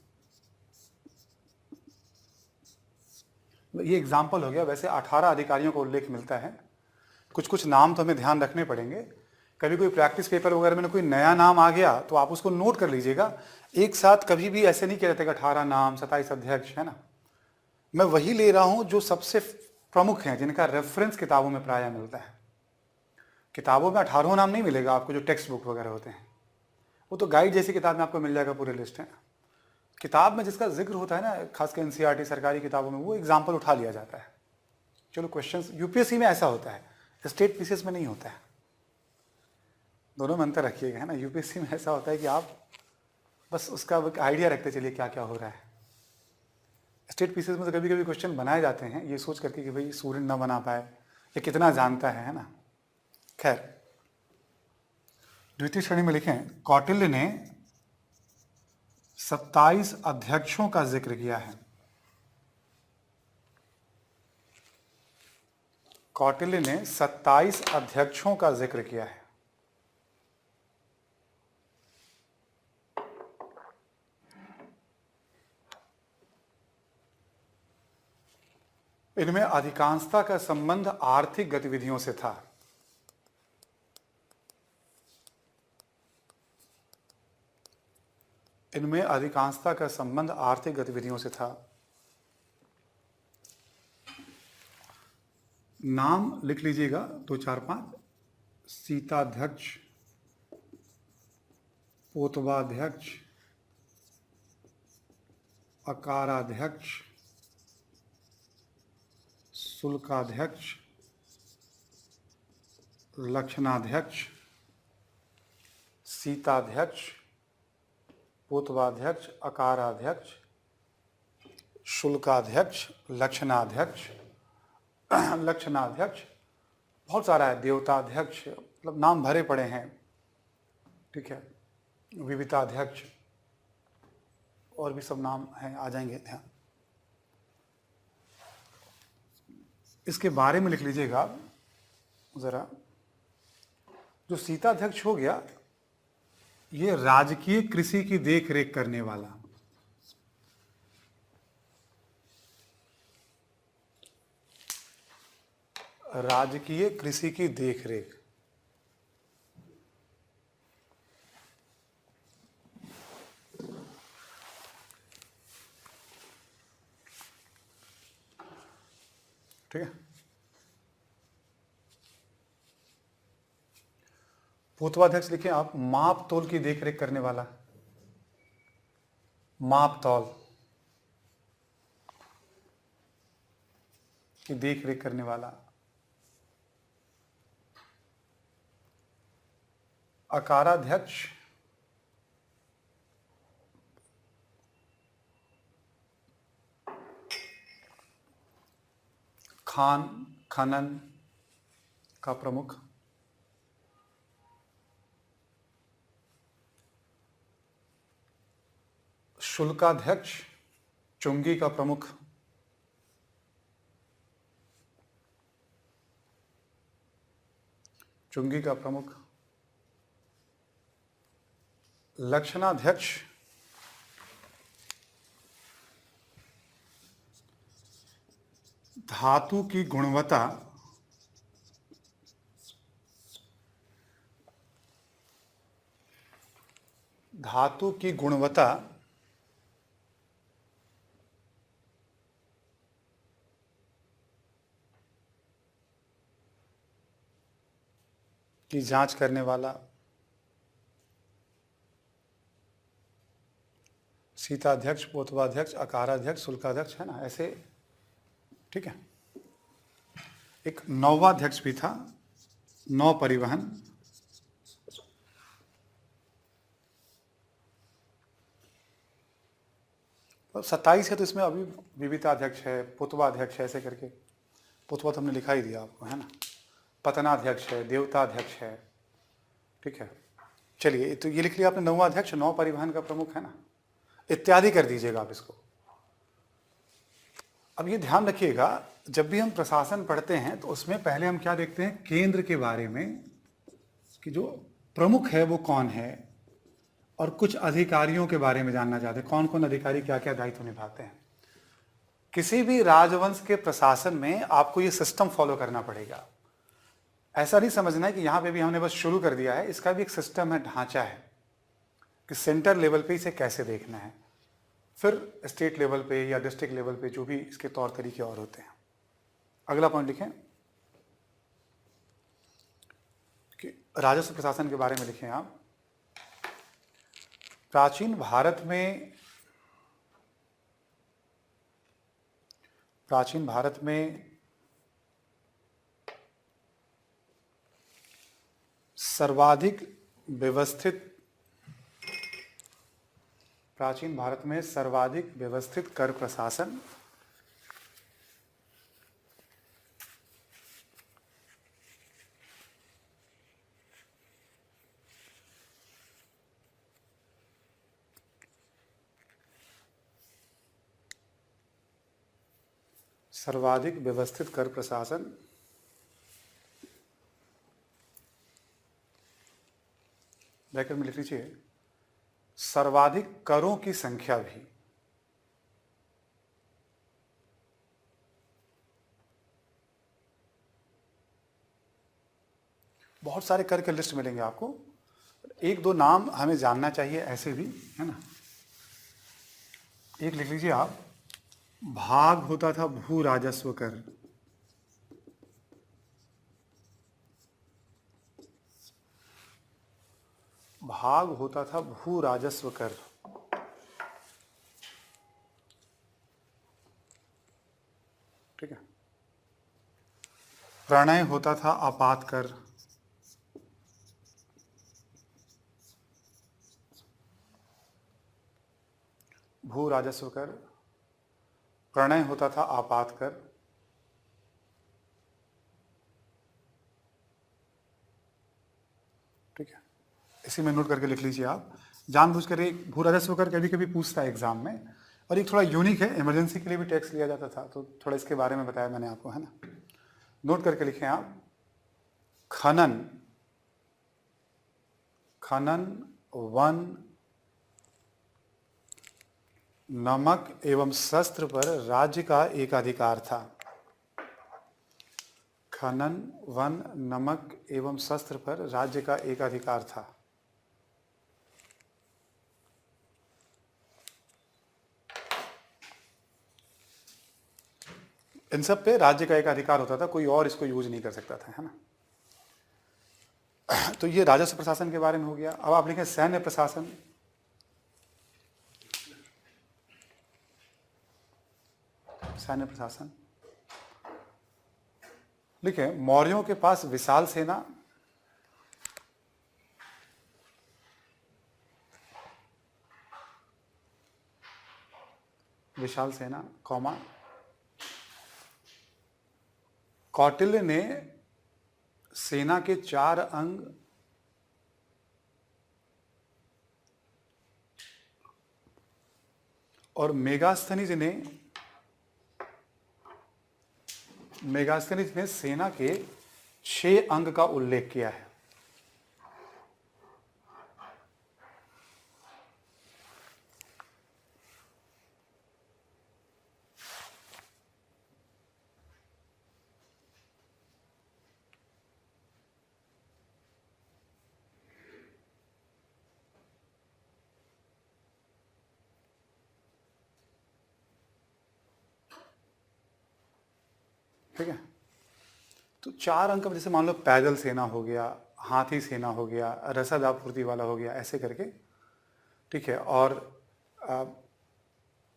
ये एग्जाम्पल हो गया। वैसे 18 अधिकारियों का उल्लेख मिलता है। कुछ कुछ नाम तो हमें ध्यान रखने पड़ेंगे। कभी कोई प्रैक्टिस पेपर वगैरह में कोई नया नाम आ गया तो आप उसको नोट कर लीजिएगा। एक साथ कभी भी ऐसे नहीं किया जाता कि 18 नाम 27 अध्यक्ष, है ना। मैं वही ले रहा हूं जो सबसे प्रमुख हैं, जिनका रेफरेंस किताबों में प्रायः मिलता है। किताबों में 18 नाम नहीं मिलेगा आपको, जो टेक्स्ट बुक वगैरह होते हैं। वो तो गाइड जैसी किताब में आपको मिल जाएगा, पूरे लिस्ट है। किताब में जिसका जिक्र होता है ना, खासकर एनसीईआरटी सरकारी किताबों में, वो एग्जाम्पल उठा लिया जाता है। चलो क्वेश्चंस यूपीएससी में ऐसा होता है, स्टेट पीसीएस में नहीं होता है। दोनों में अंतर रखिएगा, है ना। यूपीएससी में ऐसा होता है कि आप बस उसका आइडिया रखते चलिए क्या क्या हो रहा है। स्टेट पीसीएस में तो कभी कभी क्वेश्चन बनाए जाते हैं ये सोच करके कि भाई स्टूडेंट ना बना पाए या कितना जानता है ना। खैर, द्वितीय श्रेणी में लिखें कौटिल्य ने 27 अध्यक्षों का जिक्र किया है। कौटिल्य ने 27 अध्यक्षों का जिक्र किया है। इनमें अधिकांशता का संबंध आर्थिक गतिविधियों से था। इनमें अधिकांशता का संबंध आर्थिक गतिविधियों से था। नाम लिख लीजिएगा 2 4 5। सीताध्यक्ष, पोतवाध्यक्ष, अकाराध्यक्ष, शुल्काध्यक्ष, लक्षणाध्यक्ष, सीताध्यक्ष, पोतवाध्यक्ष, अकाराध्यक्ष, शुल्काध्यक्ष, लक्षणाध्यक्ष। लक्षणाध्यक्ष बहुत सारा है, देवताध्यक्ष, मतलब नाम भरे पड़े हैं। ठीक है, विविताध्यक्ष और भी सब नाम हैं, आ जाएंगे ध्यान। इसके बारे में लिख लीजिएगा आप जरा। जो सीताध्यक्ष हो गया, ये राजकीय कृषि की देख रेख करने वाला। राजकीय कृषि की देख रेख। ठीक है, पोतवाध्यक्ष लिखें आप माप तोल की देखरेख करने वाला। माप तौल की देखरेख करने वाला। अकाराध्यक्ष खान खनन का प्रमुख। शुल्काध्यक्ष चुंगी का प्रमुख। चुंगी का प्रमुख। लक्षणाध्यक्ष धातु की गुणवत्ता धातु की गुणवत्ता की जांच करने वाला। सीताध्यक्ष, पोतवाध्यक्ष, अकाराध्यक्ष, शुल्काध्यक्ष, है ना, ऐसे। ठीक है, एक नौवाध्यक्ष भी था, नौ परिवहन। और 27 है तो इसमें अभी विविता अध्यक्ष है, पुतवा अध्यक्ष है, ऐसे करके। पुतवा तो हमने लिखा ही दिया आपको, है ना। पतनाध्यक्ष है, देवता अध्यक्ष है, ठीक है। चलिए, तो ये लिख लिया आपने, नौवां अध्यक्ष नौ परिवहन का प्रमुख है ना, इत्यादि कर दीजिएगा आप इसको। अब ये ध्यान रखिएगा, जब भी हम प्रशासन पढ़ते हैं तो उसमें पहले हम क्या देखते हैं, केंद्र के बारे में कि जो प्रमुख है वो कौन है, और कुछ अधिकारियों के बारे में जानना चाहते हैं, कौन कौन अधिकारी क्या क्या दायित्व निभाते हैं। किसी भी राजवंश के प्रशासन में आपको ये सिस्टम फॉलो करना पड़ेगा। ऐसा नहीं समझना है कि यहाँ पे भी हमने बस शुरू कर दिया है, इसका भी एक सिस्टम है, ढांचा है कि सेंटर लेवल पे इसे कैसे देखना है, फिर स्टेट लेवल पे या डिस्ट्रिक्ट लेवल पे जो भी इसके तौर तरीके और होते हैं। अगला पॉइंट लिखें कि राजस्व प्रशासन के बारे में लिखें आप। प्राचीन भारत में सर्वाधिक व्यवस्थित कर प्रशासन ब्रैकेट में लिख लीजिए, सर्वाधिक करों की संख्या भी बहुत सारे कर के लिस्ट मिलेंगे आपको, एक दो नाम हमें जानना चाहिए ऐसे भी, है ना। एक लिख लीजिए आप, भाग होता था भू राजस्व कर। भाग होता था भू राजस्व कर। ठीक है। प्रणय होता था आपात कर। भू राजस्व कर, प्रणय होता था आपात कर। ठीक है, इसी में नोट करके लिख लीजिए आप। जानबूझकर एक भू राजस्व कर कभी कभी पूछता है एग्जाम में, और एक थोड़ा यूनिक है, इमरजेंसी के लिए भी टैक्स लिया जाता था, तो थोड़ा इसके बारे में बताया मैंने आपको, है ना। नोट करके लिखें आप, खनन वन, नमक एवं शस्त्र पर राज्य का एकाधिकार था। खनन वन, नमक एवं शस्त्र पर राज्य का एकाधिकार था। इन सब पे राज्य का एक अधिकार होता था, कोई और इसको यूज नहीं कर सकता था, है ना। तो ये राजस्व प्रशासन के बारे में हो गया। अब आप लिखें सैन्य प्रशासन। सैन्य प्रशासन लिखें, मौर्यों के पास विशाल सेना, कौमा, कौटिल्य ने सेना के 4 अंग और मेगास्थनीज ने सेना के 6 अंग का उल्लेख किया है। ठीक है, तो 4 अंक में जैसे मान लो पैदल सेना हो गया, हाथी सेना हो गया, रसद आपूर्ति वाला हो गया, ऐसे करके। ठीक है, और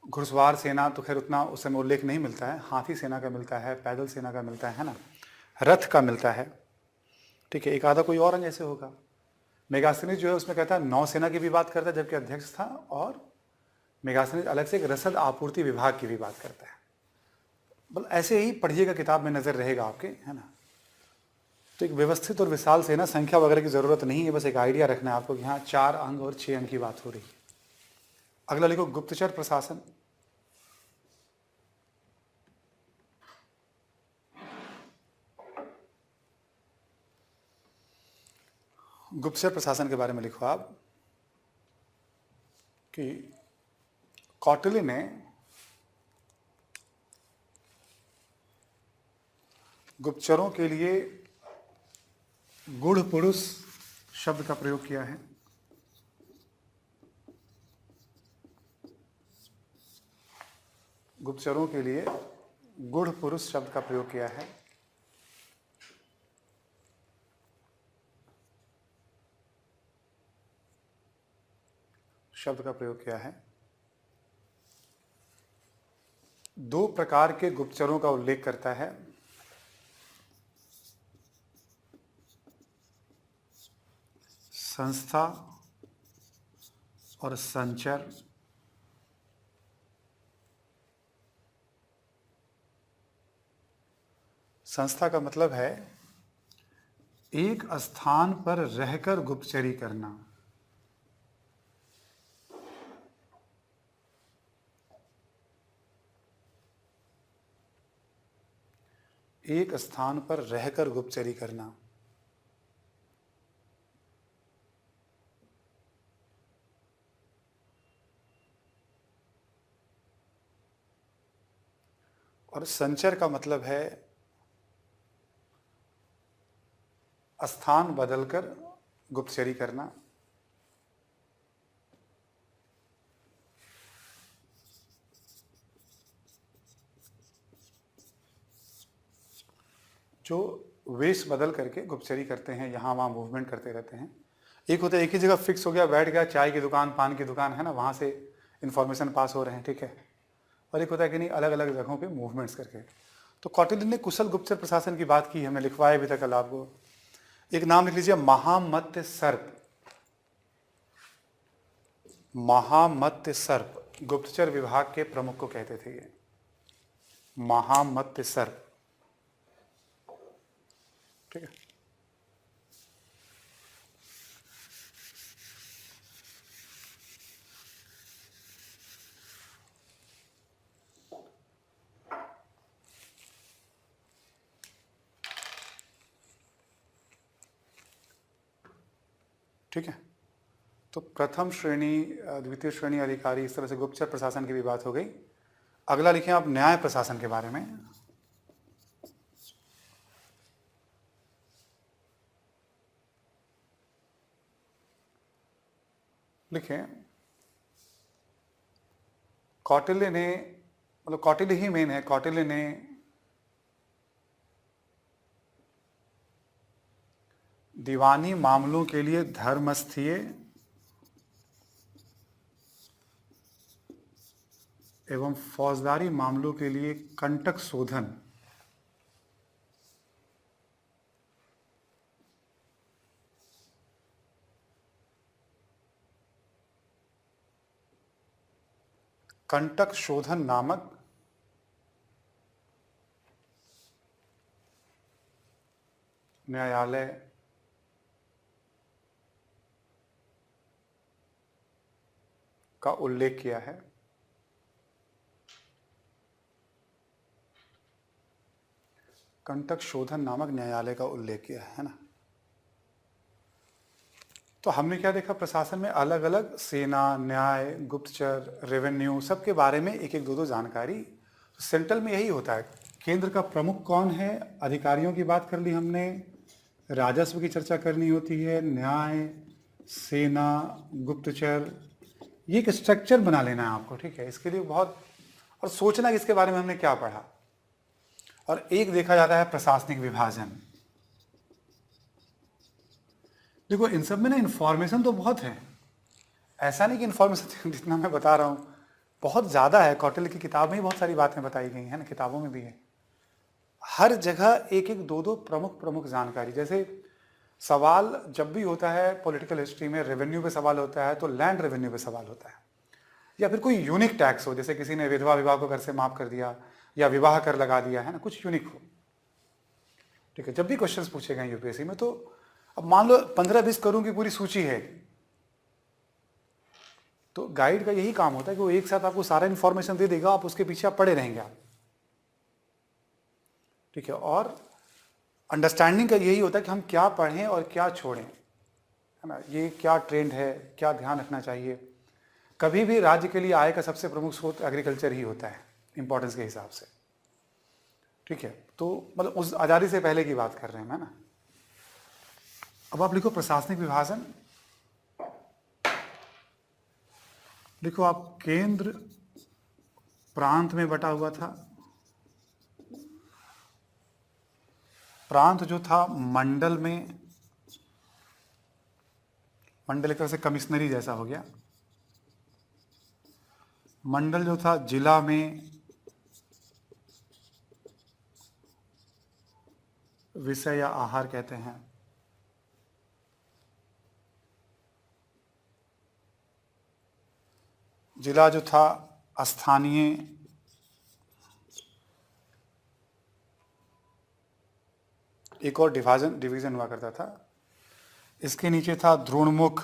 घुड़सवार सेना तो खैर उतना उस समय उल्लेख नहीं मिलता है, हाथी सेना का मिलता है, पैदल सेना का मिलता है ना, रथ का मिलता है। ठीक है, एक आधा कोई और अंग ऐसे होगा। मेगास्थनीज जो है उसमें कहता है नौसेना की भी बात करता है, जबकि अध्यक्ष था, और मेगास्थनीज अलग से एक रसद आपूर्ति विभाग की भी बात करता है। बल ऐसे ही पढ़िएगा, किताब में नजर रहेगा आपके, है ना। तो एक व्यवस्थित और विशाल सेना, संख्या वगैरह की जरूरत नहीं है, बस एक आइडिया रखना है आपको कि हाँ 4 अंग और 6 अंग की बात हो रही है। अगला लिखो गुप्तचर प्रशासन। गुप्तचर प्रशासन के बारे में लिखो आप कि कौटिल्य ने गुप्तचरों के लिए गूढ़ पुरुष शब्द का प्रयोग किया है। गुप्तचरों के लिए गूढ़ पुरुष शब्द का प्रयोग किया है। शब्द का प्रयोग किया है। 2 प्रकार के गुप्तचरों का उल्लेख करता है। संस्था और संचर। संस्था का मतलब है एक स्थान पर रहकर गुप्तचरी करना। एक स्थान पर रहकर गुप्तचरी करना। और संचर का मतलब है स्थान बदलकर गुप्तचरी करना। जो वेश बदल करके गुप्तचरी करते हैं, यहाँ वहाँ मूवमेंट करते रहते हैं। एक होता है एक ही जगह फिक्स हो गया, बैठ गया, चाय की दुकान, पान की दुकान है ना, वहाँ से इन्फॉर्मेशन पास हो रहे हैं, ठीक है। और एक होता है कि नहीं, अलग अलग जगहों पे मूवमेंट्स करके। तो कौटिल्य ने कुशल गुप्तचर प्रशासन की बात की, हमने लिखवाया अभी तक कल आपको। एक नाम लिख लीजिए, महामत्य सर्प। महामत्य सर्प गुप्तचर विभाग के प्रमुख को कहते थे ये, महामत्य सर्प, ठीक है। ठीक है, तो प्रथम श्रेणी, द्वितीय श्रेणी अधिकारी, इस तरह से गुप्तचर प्रशासन की भी बात हो गई। अगला लिखें आप न्याय प्रशासन के बारे में। लिखें कौटिल्य ने, मतलब कौटिल्य ही मेन है, कौटिल्य ने दीवानी मामलों के लिए धर्मस्थीय एवं फौजदारी मामलों के लिए कंटक शोधन नामक न्यायालय का उल्लेख किया है। कंटक शोधन नामक न्यायालय का उल्लेख किया है ना। तो हमने क्या देखा, प्रशासन में अलग अलग सेना, न्याय, गुप्तचर, रेवेन्यू, सबके बारे में एक एक दो जानकारी। सेंट्रल में यही होता है, केंद्र का प्रमुख कौन है, अधिकारियों की बात कर ली हमने, राजस्व की चर्चा करनी होती है, न्याय, सेना, गुप्तचर, ये एक स्ट्रक्चर बना लेना है आपको, ठीक है। इसके लिए बहुत, और सोचना कि इसके बारे में हमने क्या पढ़ा। और एक देखा जाता है प्रशासनिक विभाजन। देखो इन सब में ना इन्फॉर्मेशन तो बहुत है, ऐसा नहीं कि इन्फॉर्मेशन जितना मैं बता रहा हूँ बहुत ज़्यादा है। कौटिल्य की किताब में ही बहुत सारी बातें बताई गई हैं ना, किताबों में भी है। हर जगह एक एक दो दो प्रमुख प्रमुख जानकारी। जैसे सवाल जब भी होता है पॉलिटिकल हिस्ट्री में, रेवेन्यू पे सवाल होता है तो लैंड रेवेन्यू पे सवाल होता है। या फिर कोई यूनिक टैक्स हो, जैसे किसी ने विधवा विवाह को घर से माफ कर दिया या विवाह कर लगा दिया है ना, कुछ यूनिक हो। ठीक है, जब भी क्वेश्चंस पूछे गए यूपीएससी में, तो अब मान लो 15-20 करोड़ की पूरी सूची है, तो गाइड का यही काम होता है कि वो एक साथ आपको सारा इंफॉर्मेशन दे देगा, आप उसके पीछे आप पड़े रहेंगे आप। ठीक है, और अंडरस्टैंडिंग का यही होता है कि हम क्या पढ़ें और क्या छोड़ें, है ना, ये क्या ट्रेंड है, क्या ध्यान रखना चाहिए। कभी भी राज्य के लिए आय का सबसे प्रमुख स्रोत एग्रीकल्चर ही होता है इंपॉर्टेंस के हिसाब से। ठीक है, तो मतलब उस आज़ादी से पहले की बात कर रहे हैं, है ना। अब आप लिखो प्रशासनिक विभाजन, लिखो आप केंद्र प्रांत में बटा हुआ था, प्रांत जो था मंडल में, मंडल एक तरह से कमिश्नरी जैसा हो गया, मंडल जो था जिला में, विषय या आहार कहते हैं, जिला जो था स्थानीय, एक और डिवीजन हुआ करता था, इसके नीचे था द्रोणमुख,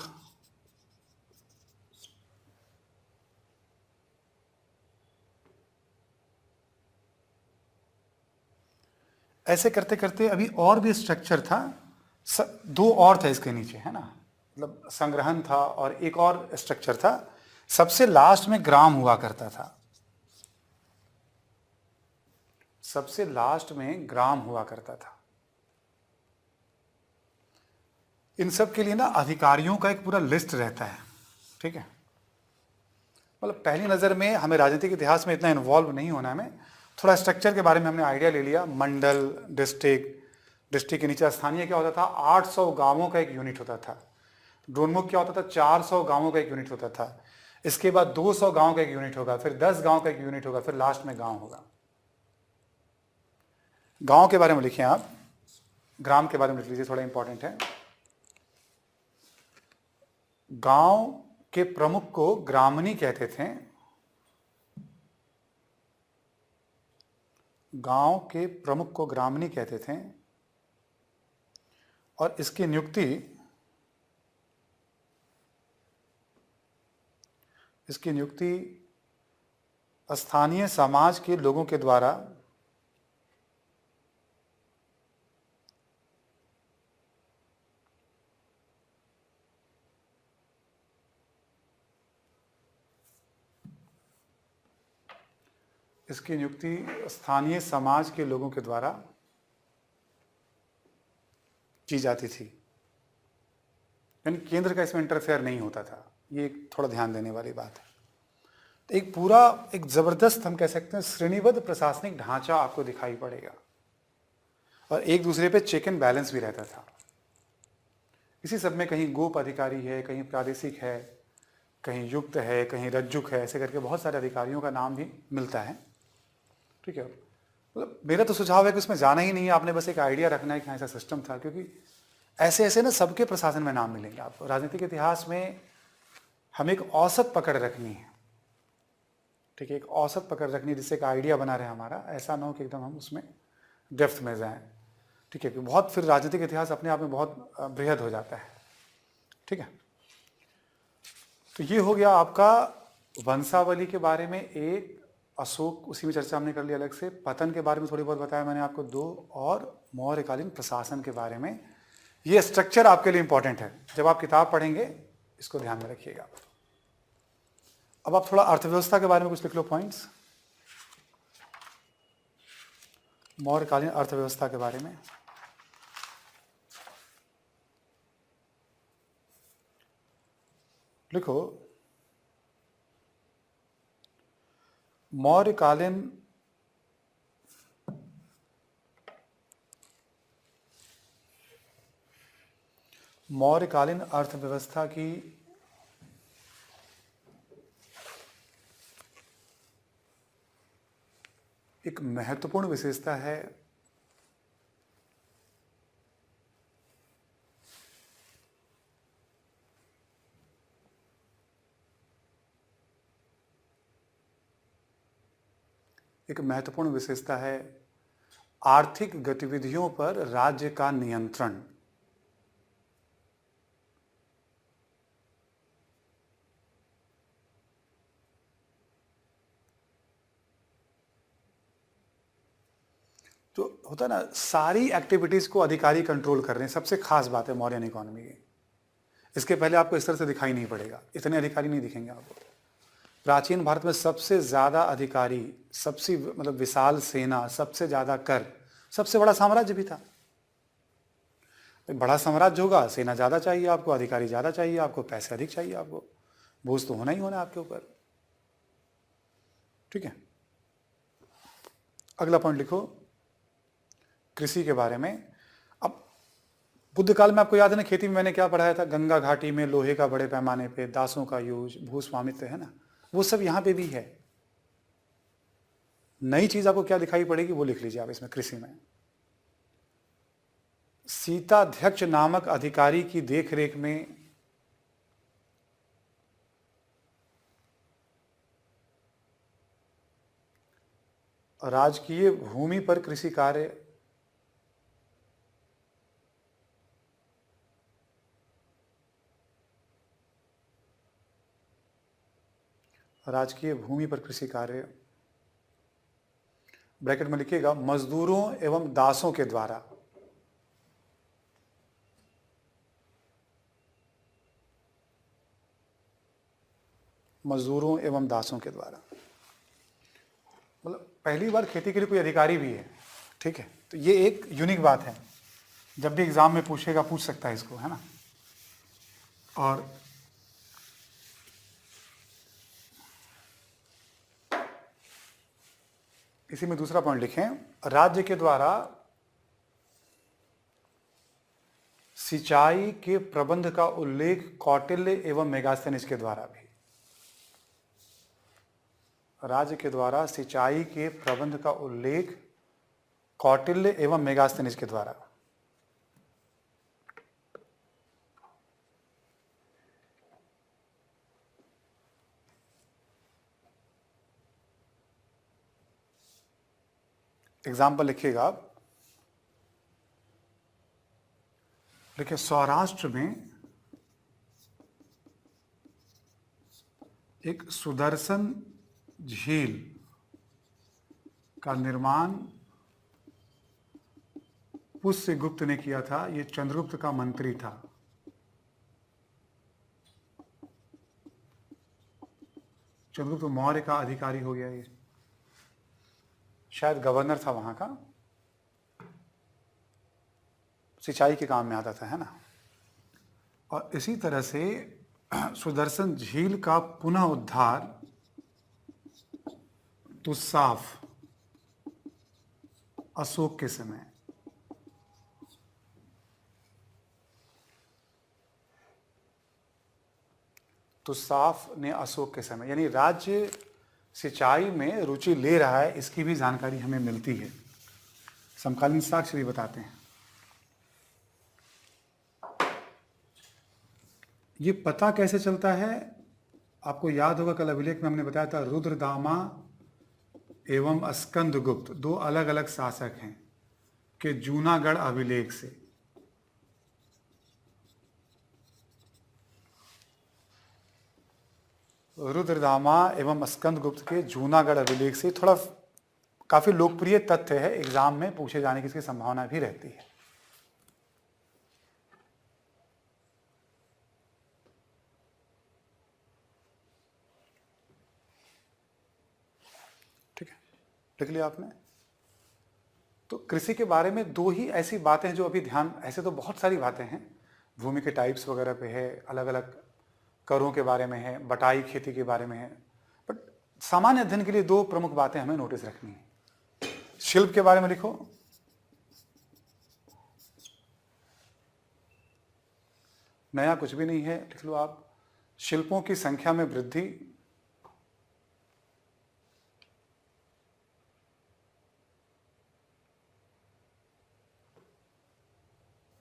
ऐसे करते करते अभी और भी स्ट्रक्चर था, दो और थे इसके नीचे, है ना, मतलब संग्रहण था और एक और स्ट्रक्चर था, सबसे लास्ट में ग्राम हुआ करता था, सबसे लास्ट में ग्राम हुआ करता था। इन सब के लिए ना अधिकारियों का एक पूरा लिस्ट रहता है। ठीक है, मतलब पहली नज़र में हमें राजनीतिक इतिहास में इतना इन्वॉल्व नहीं होना, हमें थोड़ा स्ट्रक्चर के बारे में हमने आइडिया ले लिया। मंडल, डिस्ट्रिक्ट, डिस्ट्रिक्ट के नीचे स्थानीय क्या होता था, 800 गांवों का एक यूनिट होता था। ड्रोनमुख क्या होता था, 400 गांवों का एक यूनिट होता था। इसके बाद 200 गांव का एक यूनिट होगा, फिर 10 गांव का एक यूनिट होगा, फिर लास्ट में गांव होगा। गांव के बारे में लिखिए आप, ग्राम के बारे में लिख लीजिए, थोड़ा इंपॉर्टेंट है। गांव के प्रमुख को ग्रामणी कहते थे, गांव के प्रमुख को ग्रामणी कहते थे, और इसकी नियुक्ति स्थानीय समाज के लोगों के द्वारा की जाती थी, यानी केंद्र का इसमें इंटरफेयर नहीं होता था। ये एक थोड़ा ध्यान देने वाली बात है। तो एक पूरा एक जबरदस्त हम कह सकते हैं श्रेणीबद्ध प्रशासनिक ढांचा आपको दिखाई पड़ेगा, और एक दूसरे पे चेक एंड बैलेंस भी रहता था। इसी सब में कहीं गोप अधिकारी है, कहीं प्रादेशिक है, कहीं युक्त है, कहीं रज्जुक है, ऐसे करके बहुत सारे अधिकारियों का नाम भी मिलता है। ठीक है, मतलब मेरा तो सुझाव है कि उसमें जाना ही नहीं है, आपने बस एक आइडिया रखना है कि हाँ ऐसा सिस्टम था, क्योंकि ऐसे ऐसे ना सबके प्रशासन में नाम मिलेंगे आपको। राजनीतिक इतिहास में हमें एक औसत पकड़ रखनी है। ठीक है, एक औसत पकड़ रखनी है जिससे एक आइडिया बना रहे हमारा, ऐसा ना हो कि एकदम हम उसमें डेप्थ में जाएं। ठीक है, बहुत फिर राजनीतिक इतिहास अपने आप में बहुत बृहद हो जाता है। ठीक है, तो ये हो गया आपका वंशावली के बारे में एक, अशोक उसी में चर्चा हमने कर लिया अलग से, पतन के बारे में थोड़ी बहुत बताया मैंने आपको दो, और मौर्यकालीन प्रशासन के बारे में। ये स्ट्रक्चर आपके लिए इंपॉर्टेंट है, जब आप किताब पढ़ेंगे इसको ध्यान में रखिएगा। अब आप थोड़ा अर्थव्यवस्था के बारे में कुछ लिख लो पॉइंट्स, मौर्यकालीन अर्थव्यवस्था के बारे में। लिखो मौर्यकालीन अर्थव्यवस्था की एक महत्वपूर्ण विशेषता है एक महत्वपूर्ण विशेषता है आर्थिक गतिविधियों पर राज्य का नियंत्रण। तो होता है ना, सारी एक्टिविटीज को अधिकारी कंट्रोल कर रहे हैं, सबसे खास बात है मौर्यन इकोनॉमी की। इसके पहले आपको इस तरह से दिखाई नहीं पड़ेगा, इतने अधिकारी नहीं दिखेंगे आपको। प्राचीन भारत में सबसे ज्यादा अधिकारी, सबसे मतलब विशाल सेना, सबसे ज्यादा कर, सबसे बड़ा साम्राज्य भी था। बड़ा साम्राज्य होगा, सेना ज्यादा चाहिए आपको, अधिकारी ज्यादा चाहिए आपको, पैसे अधिक चाहिए आपको, बोझ तो होना ही होना आपके ऊपर। ठीक है, अगला पॉइंट लिखो कृषि के बारे में। अब बुद्ध काल में आपको याद है ना, खेती में मैंने क्या पढ़ाया था, गंगा घाटी में लोहे का बड़े पैमाने पे, दासों का यूज, भूस्वामित्व, है ना, वो सब यहां पे भी है। नई चीज आपको क्या दिखाई पड़ेगी वो लिख लीजिए आप इसमें। कृषि में सीताध्यक्ष नामक अधिकारी की देखरेख में राजकीय भूमि पर कृषि कार्य, राजकीय भूमि पर कृषि कार्य, ब्रैकेट में लिखिएगा, मजदूरों एवं दासों के द्वारा। मजदूरों एवं दासों के द्वारा, मतलब पहली बार खेती के लिए कोई अधिकारी भी है। ठीक है, तो ये एक यूनिक बात है, जब भी एग्जाम में पूछेगा, पूछ सकता है इसको, है ना। और इसी में दूसरा पॉइंट लिखें, राज्य के द्वारा सिंचाई के प्रबंध का उल्लेख कौटिल्य एवं मेगास्थनीज के द्वारा भी। राज्य के द्वारा सिंचाई के प्रबंध का उल्लेख कौटिल्य एवं मेगास्थनीज के द्वारा। एग्जाम्पल लिखिएगा आप, देखिए सौराष्ट्र में एक सुदर्शन झील का निर्माण पुष्यगुप्त ने किया था। ये चंद्रगुप्त का मंत्री था। चंद्रगुप्त मौर्य का अधिकारी हो गया, ये शायद गवर्नर था वहां का, सिंचाई के काम में आता था, है ना। और इसी तरह से सुदर्शन झील का पुनः उद्धार तुसाफ अशोक के समय, तुसाफ ने अशोक के समय, यानी राज्य सिंचाई में रुचि ले रहा है, इसकी भी जानकारी हमें मिलती है, समकालीन साक्ष्य भी बताते हैं। ये पता कैसे चलता है, आपको याद होगा कल अभिलेख में हमने बताया था, रुद्रदामा एवं स्कंदगुप्त दो अलग अलग शासक हैं कि जूनागढ़ अभिलेख से। रुद्रदामा एवं स्कंदगुप्त के जूनागढ़ अभिलेख से, थोड़ा काफी लोकप्रिय तथ्य है, एग्जाम में पूछे जाने की इसकी संभावना भी रहती है। ठीक है, लिख लिया आपने। तो कृषि के बारे में दो ही ऐसी बातें हैं जो अभी ध्यान, ऐसे तो बहुत सारी बातें हैं, भूमि के टाइप्स वगैरह पे है, अलग अलग करों के बारे में है, बटाई खेती के बारे में है, बट सामान्य अध्ययन के लिए दो प्रमुख बातें हमें नोटिस रखनी है। शिल्प के बारे में लिखो, नया कुछ भी नहीं है, लिख लो आप, शिल्पों की संख्या में वृद्धि,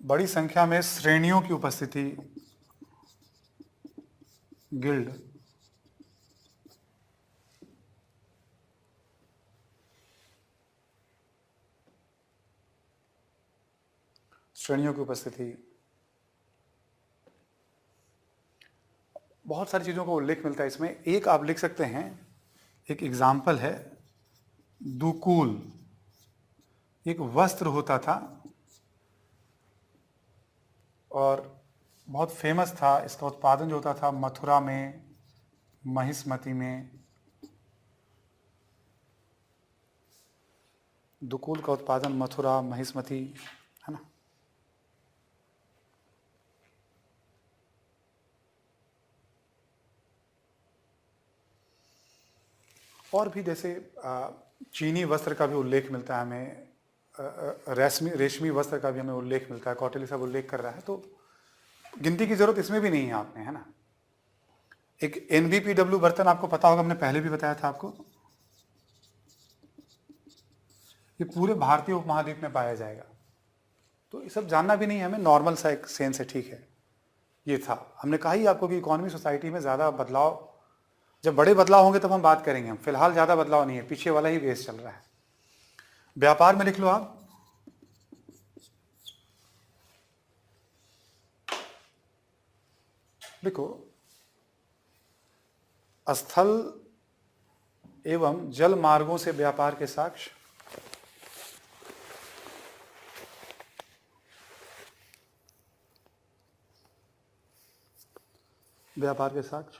बड़ी संख्या में श्रेणियों की उपस्थिति, गिल्ड, श्रेणियों की उपस्थिति, बहुत सारी चीज़ों का उल्लेख मिलता है इसमें। एक आप लिख सकते हैं, एक एग्जाम्पल है, दुकूल एक वस्त्र होता था और बहुत फेमस था। इसका उत्पादन जो होता था मथुरा में, महिष्मति में। दुकूल का उत्पादन मथुरा, महिष्मति, है ना। और भी जैसे चीनी वस्त्र का भी उल्लेख मिलता है हमें, रेशमी वस्त्र का भी हमें उल्लेख मिलता है। कौटिल्य सब उल्लेख कर रहा है, तो गिनती की जरूरत इसमें भी नहीं है आपने, है ना। एक NBPW बर्तन आपको पता होगा, हमने पहले भी बताया था आपको, ये पूरे भारतीय उपमहाद्वीप में पाया जाएगा। तो ये सब जानना भी नहीं है हमें, नॉर्मल सा एक सेंस है, ठीक है। ये था, हमने कहा ही आपको कि इकोनॉमी सोसाइटी में ज़्यादा बदलाव, जब बड़े बदलाव होंगे तब हम बात करेंगे। हम फिलहाल ज़्यादा बदलाव नहीं है, पीछे वाला ही बेस चल रहा है। व्यापार में लिख लो आप, लिखो स्थल एवं जल मार्गों से व्यापार के साक्ष्य। व्यापार के साक्ष्य,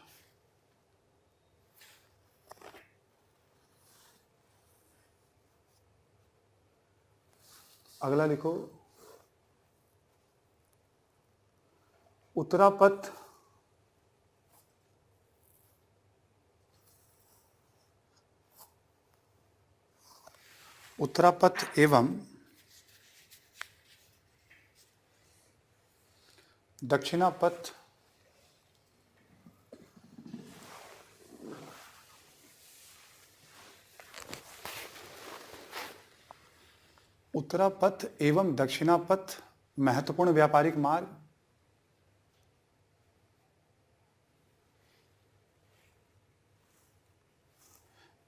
अगला लिखो उत्तरापथ एवं दक्षिणापथ उत्तरापथ एवं दक्षिणापथ महत्वपूर्ण व्यापारिक मार्ग।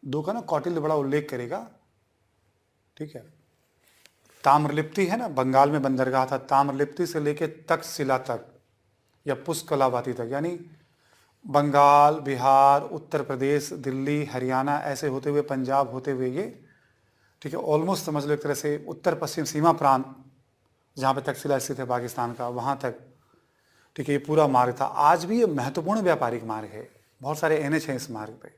दो का ना कौटिल्य बड़ा उल्लेख करेगा, ठीक है। ताम्रलिप्ति है ना, बंगाल में बंदरगाह था, ताम्रलिप्ति से लेके तक्षशिला तक या पुष्कलावाती तक, यानी बंगाल, बिहार, उत्तर प्रदेश, दिल्ली, हरियाणा, ऐसे होते हुए पंजाब होते हुए ये, ठीक है, ऑलमोस्ट समझ लो एक तरह से उत्तर पश्चिम सीमा प्रांत जहाँ पे तक्षशिला स्थित है पाकिस्तान का, वहाँ तक, ठीक है, ये पूरा मार्ग था। आज भी ये महत्वपूर्ण व्यापारिक मार्ग है, बहुत सारे NH हैं इस मार्ग पे।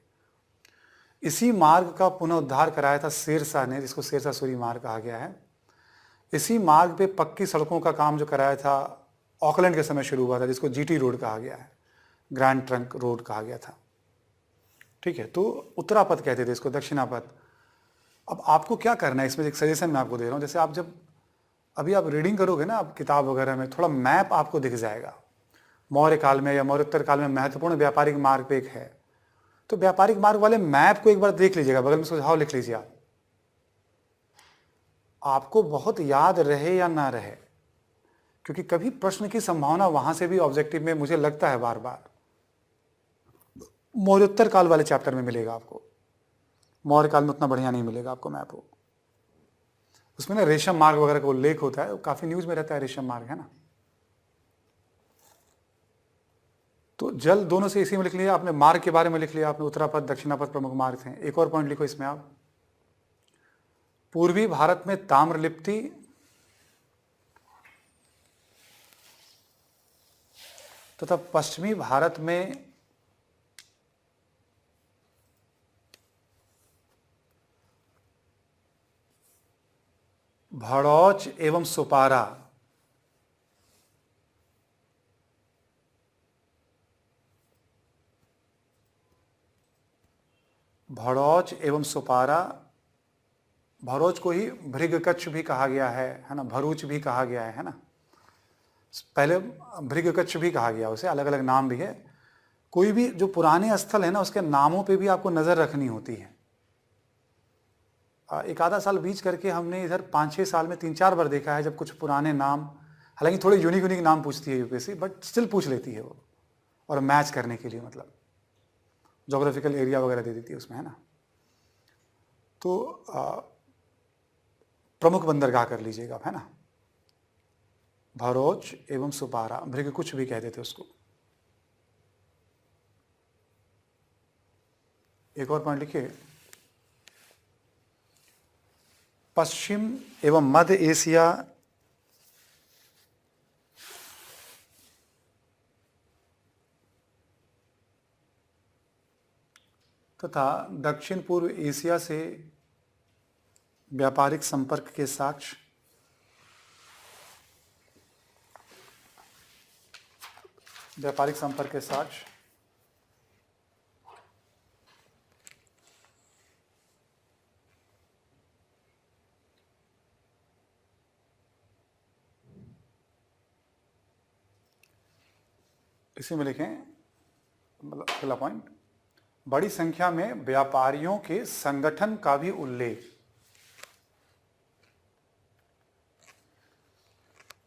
इसी मार्ग का पुनरुद्धार कराया था शेरशाह ने, जिसको शेरशाह सूरी मार्ग कहा गया है। इसी मार्ग पे पक्की सड़कों का काम जो कराया था ऑकलैंड के समय शुरू हुआ था, जिसको GT रोड कहा गया है, ग्रैंड ट्रंक रोड कहा गया था, ठीक है। तो उत्तरापथ कहते थे इसको, दक्षिणापथ। अब आपको क्या करना है इसमें, एक सजेशन मैं आपको दे रहा हूँ। जैसे आप जब अभी आप रीडिंग करोगे ना, आप किताब वगैरह में थोड़ा मैप आपको दिख जाएगा, मौर्य काल में या मौर्योत्तर काल में महत्वपूर्ण व्यापारिक मार्ग पे एक है, तो व्यापारिक मार्ग वाले मैप को एक बार देख लीजिएगा, बगल में सुझाव लिख लीजिए आप। आपको बहुत याद रहे या ना रहे, क्योंकि कभी प्रश्न की संभावना वहां से भी ऑब्जेक्टिव में मुझे लगता है बार बार मौर्योत्तर काल वाले चैप्टर में मिलेगा आपको। मौर्य काल में उतना बढ़िया नहीं मिलेगा आपको मैप हो। उसमें ना रेशम मार्ग वगैरह का उल्लेख होता है, काफी न्यूज में रहता है रेशम मार्ग, है ना। तो जल दोनों से इसी में लिख लिया आपने, मार्ग के बारे में लिख लिया आपने, उत्तरापथ दक्षिणापथ प्रमुख मार्ग थे। एक और पॉइंट लिखो इसमें आप, पूर्वी भारत में ताम्रलिप्ति तथा पश्चिमी भारत में भड़ौच एवं सुपारा। भड़ौच एवं सुपारा, भरोच को ही भृगकच्छ भी कहा गया है ना, भरूच भी कहा गया है ना। पहले भृगकच्छ भी कहा गया, उसे अलग अलग नाम भी है। कोई भी जो पुराने स्थल है ना, उसके नामों पे भी आपको नजर रखनी होती है। एक आधा साल बीच करके हमने इधर 5-6 साल में 3-4 बार देखा है जब कुछ पुराने नाम, हालांकि थोड़े यूनिक नाम पूछती है UPSC, बट स्टिल पूछ लेती है वो, और मैच करने के लिए, मतलब जोग्राफिकल एरिया वगैरह दे देती है उसमें, है ना। तो प्रमुख बंदरगाह कर लीजिएगा आप, है ना। भरोच एवं सुपारा, भृग कुछ भी कहते थे उसको। एक और पॉइंट लिखिए, पश्चिम एवं मध्य एशिया तथा दक्षिण पूर्व एशिया से व्यापारिक संपर्क के साक्ष्य इसी में लिखें, मतलब अगला पॉइंट, बड़ी संख्या में व्यापारियों के संगठन का भी उल्लेख,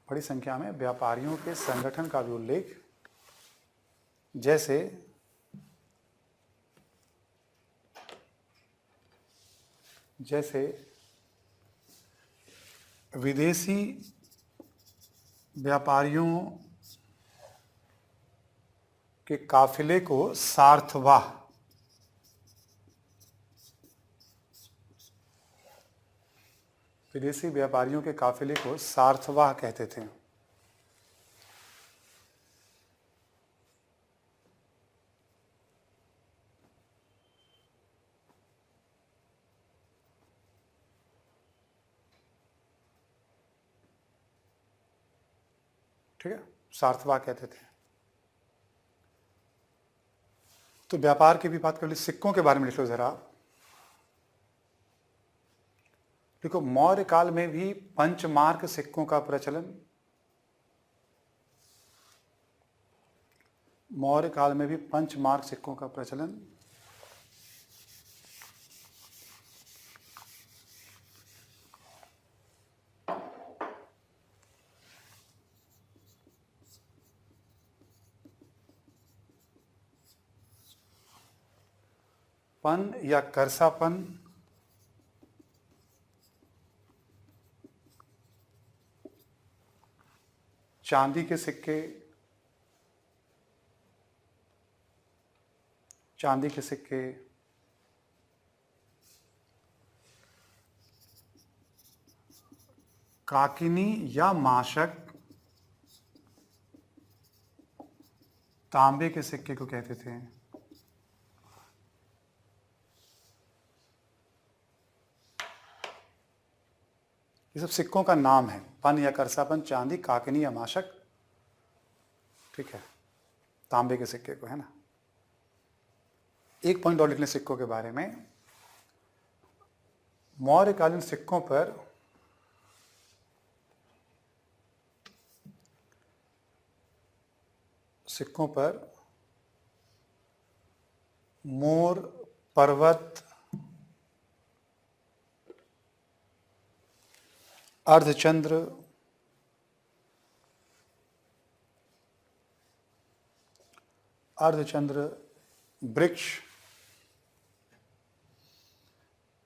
बड़ी संख्या में व्यापारियों के संगठन का भी उल्लेख, जैसे विदेशी व्यापारियों के काफिले को सार्थवाह, विदेशी व्यापारियों के काफिले को सार्थवाह कहते थे। ठीक है, सार्थवाह कहते थे। तो व्यापार की भी बात कर ली, सिक्कों के बारे में लिख लो जरा। देखो, मौर्य काल में भी पंचमार्क सिक्कों का प्रचलन, मौर्य काल में भी पंचमार्क सिक्कों का प्रचलन पन या करसापन चांदी के सिक्के, चांदी के सिक्के, काकिनी या माशक तांबे के सिक्के को कहते थे। ये सब सिक्कों का नाम है, पन या करसापन, चांदी, काकनी या माशक, ठीक है, तांबे के सिक्के को, है ना। एक पॉइंट और लिख लें सिक्कों के बारे में। मौर्यकालीन सिक्कों पर मोर, पर्वत, अर्धचंद्र, वृक्ष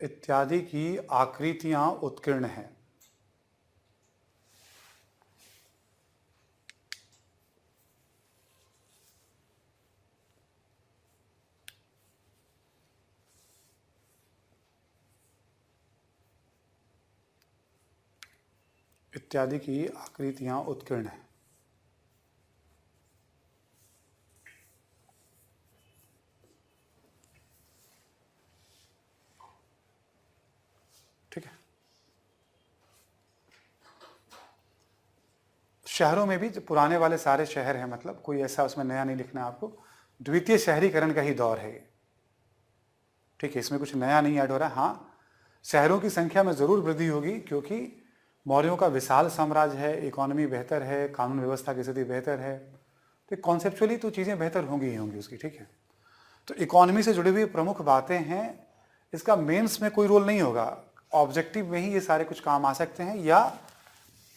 इत्यादि की आकृतियां उत्कीर्ण हैं। इत्यादि की आकृतियां उत्कीर्ण हैं। ठीक है, शहरों में भी जो पुराने वाले सारे शहर हैं, मतलब कोई ऐसा उसमें नया नहीं लिखना है आपको, द्वितीय शहरीकरण का ही दौर है ये। ठीक है, इसमें कुछ नया नहीं ऐड हो रहा है। हाँ, शहरों की संख्या में जरूर वृद्धि होगी, क्योंकि मौर्यों का विशाल साम्राज्य है, इकोनॉमी बेहतर है, कानून व्यवस्था की स्थिति बेहतर है, तो कॉन्सेप्चुअली तो चीज़ें बेहतर होंगी ही होंगी उसकी। ठीक है, तो इकोनॉमी से जुड़ी हुई प्रमुख बातें हैं, इसका मेंस में कोई रोल नहीं होगा, ऑब्जेक्टिव में ही ये सारे कुछ काम आ सकते हैं, या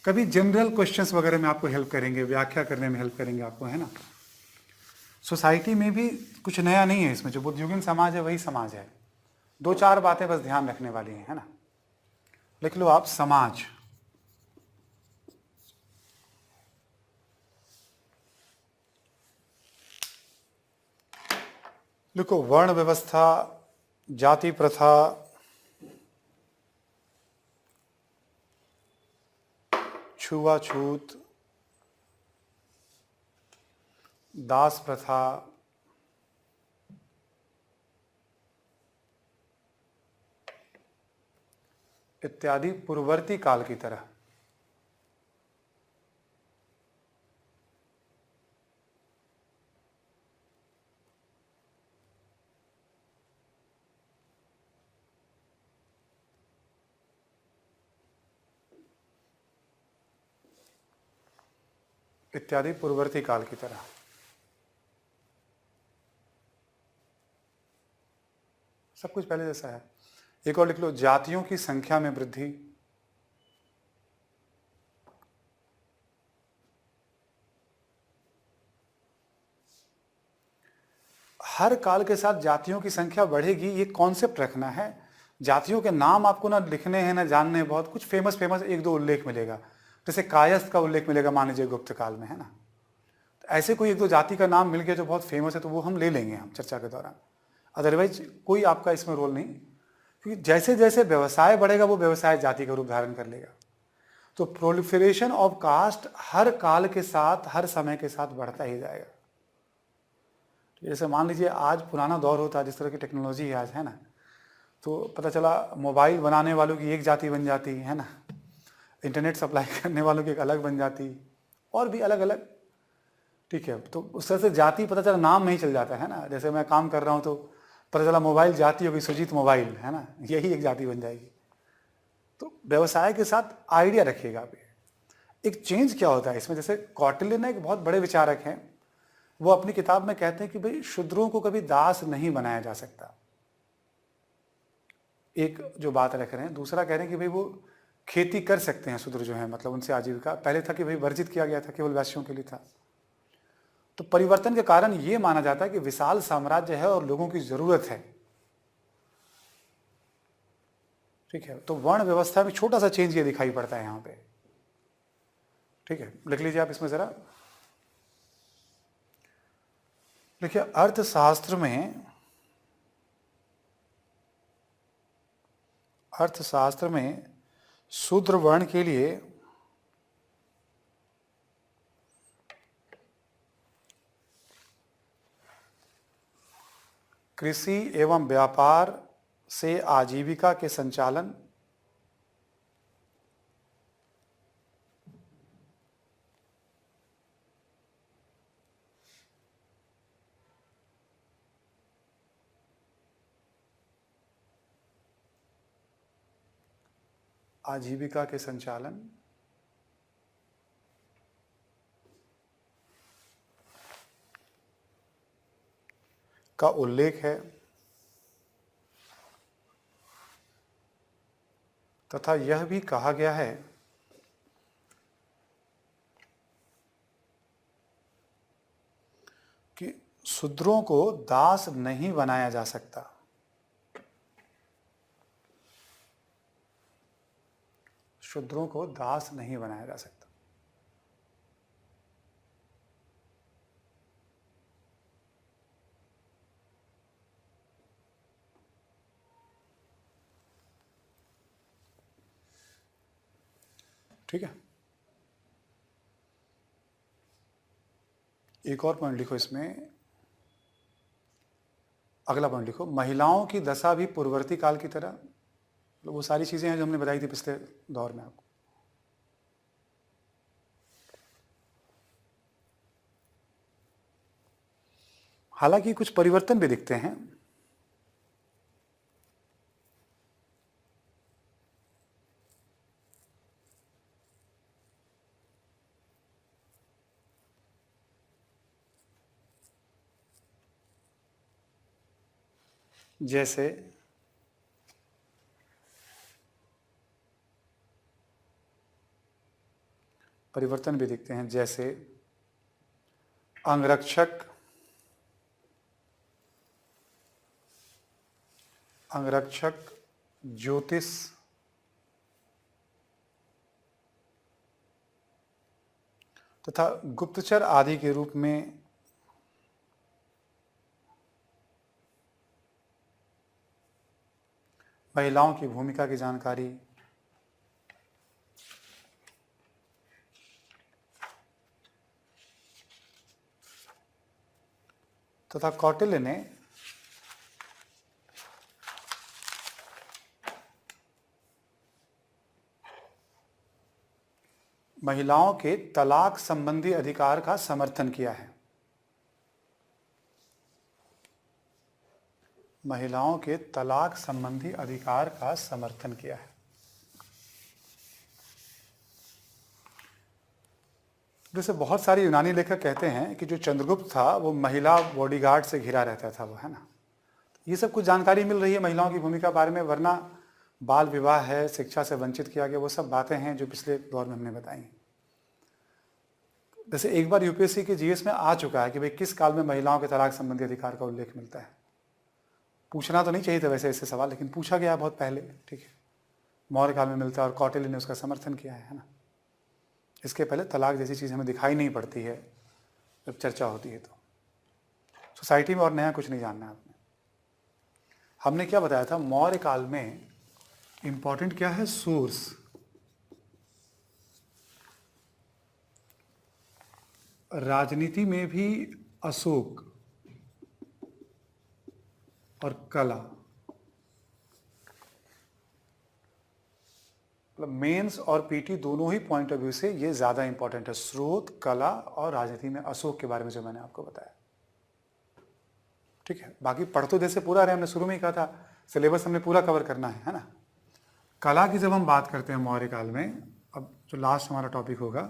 कभी जनरल क्वेश्चंस वगैरह में आपको हेल्प करेंगे, व्याख्या करने में हेल्प करेंगे आपको, है ना। सोसाइटी में भी कुछ नया नहीं है इसमें, जो बुद्धियुगीन समाज है वही समाज है। दो चार बातें बस ध्यान रखने वाली हैं, है ना। लिख लो आप, समाज, देखो, वर्ण व्यवस्था, जाति प्रथा, छुआछूत, दास प्रथा, इत्यादि पूर्ववर्ती काल की तरह इत्यादि पूर्ववर्ती काल की तरह। सब कुछ पहले जैसा है। एक और लिख लो, जातियों की संख्या में वृद्धि, हर काल के साथ जातियों की संख्या बढ़ेगी, ये कॉन्सेप्ट रखना है। जातियों के नाम आपको ना लिखने हैं ना जानने हैं, बहुत कुछ फेमस फेमस एक दो उल्लेख मिलेगा। जैसे कायस्थ का उल्लेख मिलेगा, मान लीजिए गुप्त काल में, है ना। तो ऐसे कोई एक दो जाति का नाम मिल गया जो बहुत फेमस है, तो वो हम ले लेंगे हम चर्चा के दौरान। अदरवाइज कोई आपका इसमें रोल नहीं, क्योंकि जैसे जैसे व्यवसाय बढ़ेगा वो व्यवसाय जाति का रूप धारण कर लेगा। तो प्रोलिफरेशन ऑफ कास्ट हर काल के साथ, हर समय के साथ बढ़ता ही जाएगा। जैसे मान लीजिए आज पुराना दौर होता है, जिस तरह की टेक्नोलॉजी है आज, है ना, तो पता चला मोबाइल बनाने वालों की एक जाति बन जाती है ना, इंटरनेट सप्लाई करने वालों की एक अलग बन जाती, और भी अलग अलग। ठीक है, तो उस तरह से जाति पता चला नाम में ही चल जाता है ना। जैसे मैं काम कर रहा हूँ तो पता चला मोबाइल जाति होगी सुजीत मोबाइल, है ना, यही एक जाति बन जाएगी। तो व्यवसाय के साथ आइडिया रखिएगा आप। एक चेंज क्या होता है इसमें, जैसे कौटिल्य ने एक बहुत बड़े विचारक हैं, वो अपनी किताब में कहते हैं कि भाई शूद्रों को कभी दास नहीं बनाया जा सकता। एक जो बात रख रहे हैं। दूसरा कह रहे हैं कि भाई वो खेती कर सकते हैं शूद्र जो है, मतलब उनसे आजीविका। पहले था कि भाई वर्जित किया गया था, केवल वैश्यों के लिए था। तो परिवर्तन के कारण ये माना जाता है कि विशाल साम्राज्य है और लोगों की जरूरत है। ठीक है, तो वर्ण व्यवस्था में छोटा सा चेंज ये दिखाई पड़ता है यहां पे। ठीक है, लिख लीजिए आप इसमें जरा। देखिए, अर्थशास्त्र में शूद्र वर्ण के लिए कृषि एवं व्यापार से आजीविका के संचालन, आजीविका के संचालन का उल्लेख है, तथा यह भी कहा गया है कि शूद्रों को दास नहीं बनाया जा सकता। शूद्रों को दास नहीं बनाया जा सकता। ठीक है, एक और पॉइंट लिखो इसमें। अगला पॉइंट लिखो, महिलाओं की दशा भी पूर्ववर्ती काल की तरह। वो सारी चीजें हैं जो हमने बताई थी पिछले दौर में आपको। हालांकि कुछ परिवर्तन भी दिखते हैं। जैसे परिवर्तन भी दिखते हैं, जैसे अंगरक्षक, ज्योतिष, तथा गुप्तचर आदि के रूप में महिलाओं की भूमिका की जानकारी, तथा कौटिल्य ने महिलाओं के तलाक संबंधी अधिकार का समर्थन किया है। महिलाओं के तलाक संबंधी अधिकार का समर्थन किया है। जैसे बहुत सारे यूनानी लेखक कहते हैं कि जो चंद्रगुप्त था वो महिला बॉडीगार्ड से घिरा रहता था, वो है ना। ये सब कुछ जानकारी मिल रही है महिलाओं की भूमिका बारे में, वरना बाल विवाह है, शिक्षा से वंचित किया गया, वो सब बातें हैं जो पिछले दौर में हमने बताई। जैसे एक बार यूपीएससी के जीएस में आ चुका है कि भाई किस काल में महिलाओं के तलाक संबंधी अधिकार का उल्लेख मिलता है। पूछना तो नहीं चाहिए था वैसे ऐसे सवाल, लेकिन पूछा गया बहुत पहले, ठीक है। मौर्य काल में मिलता है और कौटिल्य ने उसका समर्थन किया है ना। इसके पहले तलाक जैसी चीज़ हमें दिखाई नहीं पड़ती है जब चर्चा होती है। तो सोसाइटी में और नया कुछ नहीं जानना है आपने। हमने क्या बताया था, मौर्य काल में इंपॉर्टेंट क्या है, सोर्स। राजनीति में भी अशोक और कला, मतलब मेंस और पीटी दोनों ही पॉइंट ऑफ व्यू से ये ज्यादा इंपॉर्टेंट है, स्रोत, कला और राजनीति में अशोक के बारे में जो मैंने आपको बताया, ठीक है। बाकी पढ़ तो जैसे पूरा रहे, हमने शुरू में ही कहा था सिलेबस हमने पूरा कवर करना है ना। कला की जब हम बात करते हैं मौर्य काल में, अब जो लास्ट हमारा टॉपिक होगा,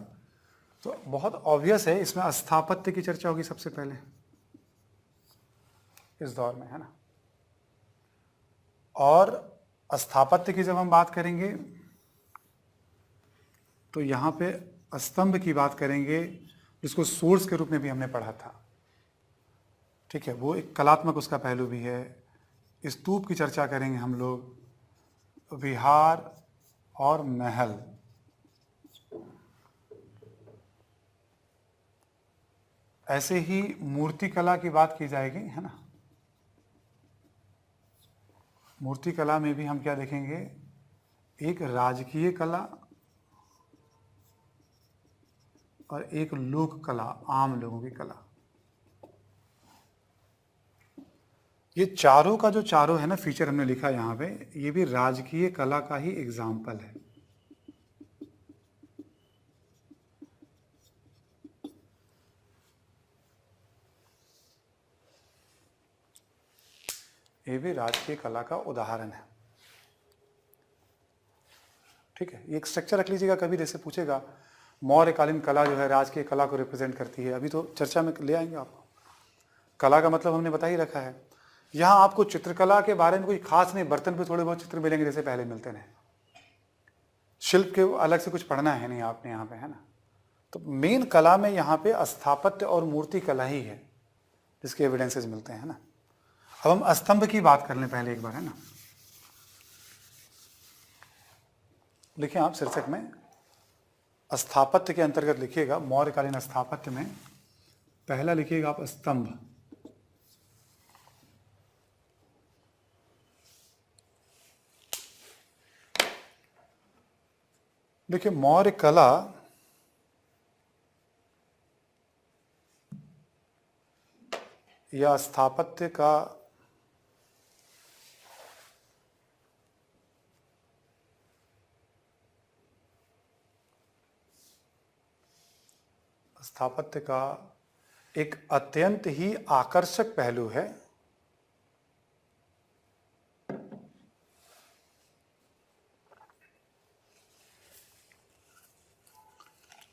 तो बहुत ऑब्वियस है इसमें स्थापत्य की चर्चा होगी सबसे पहले इस दौर में, है ना। और स्थापत्य की जब हम बात करेंगे तो यहाँ पे स्तंभ की बात करेंगे, जिसको सोर्स के रूप में भी हमने पढ़ा था, ठीक है। वो एक कलात्मक उसका पहलू भी है। स्तूप की चर्चा करेंगे हम लोग, विहार और महल, ऐसे ही मूर्ति कला की बात की जाएगी, है ना। मूर्ति कला में भी हम क्या देखेंगे, एक राजकीय कला और एक लोक कला, आम लोगों की कला। ये चारों का जो चारों है ना फीचर हमने लिखा यहाँ पे, ये भी राजकीय कला का ही एग्जाम्पल है। ये भी राजकीय कला का उदाहरण है, ठीक है। ये एक स्ट्रक्चर रख लीजिएगा, कभी जैसे पूछेगा मौर्यकालीन कला जो है राजकीय कला को रिप्रेजेंट करती है, अभी तो चर्चा में ले आएंगे आपको। कला का मतलब हमने बता ही रखा है। यहाँ आपको चित्रकला के बारे में कोई खास नहीं, बर्तन पे थोड़े बहुत चित्र मिलेंगे जैसे पहले मिलते रहे, शिल्प के अलग से कुछ पढ़ना है नहीं आपने यहाँ पे, है ना। तो मेन कला में यहाँ पे स्थापत्य और मूर्ति कला ही है जिसके एविडेंसेस मिलते हैं, ना। अब हम स्तंभ की बात कर लें पहले एक बार, है ना। लिखिए आप शीर्षक में, स्थापत्य के अंतर्गत लिखिएगा मौर्यकालीन स्थापत्य में पहला लिखिएगा आप स्तंभ। देखिए मौर्य कला या स्थापत्य का एक अत्यंत ही आकर्षक पहलू है,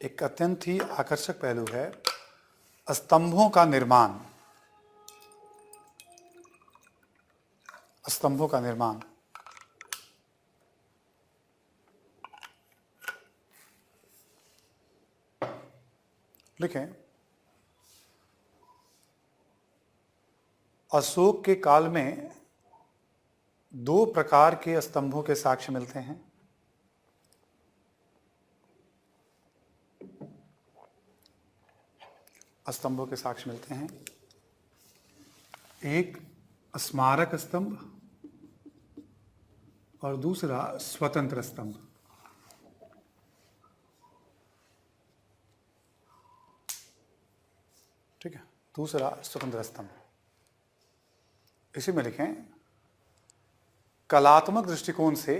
एक अत्यंत ही आकर्षक पहलू है स्तंभों का निर्माण। स्तंभों का निर्माण लिखें। अशोक के काल में दो प्रकार के स्तंभों के साक्ष्य मिलते हैं। स्तंभों के साक्ष्य मिलते हैं, एक स्मारक स्तंभ और दूसरा स्वतंत्र स्तंभ। ठीक है, दूसरा स्वतंत्र स्तंभ। इसी में लिखें कलात्मक दृष्टिकोण से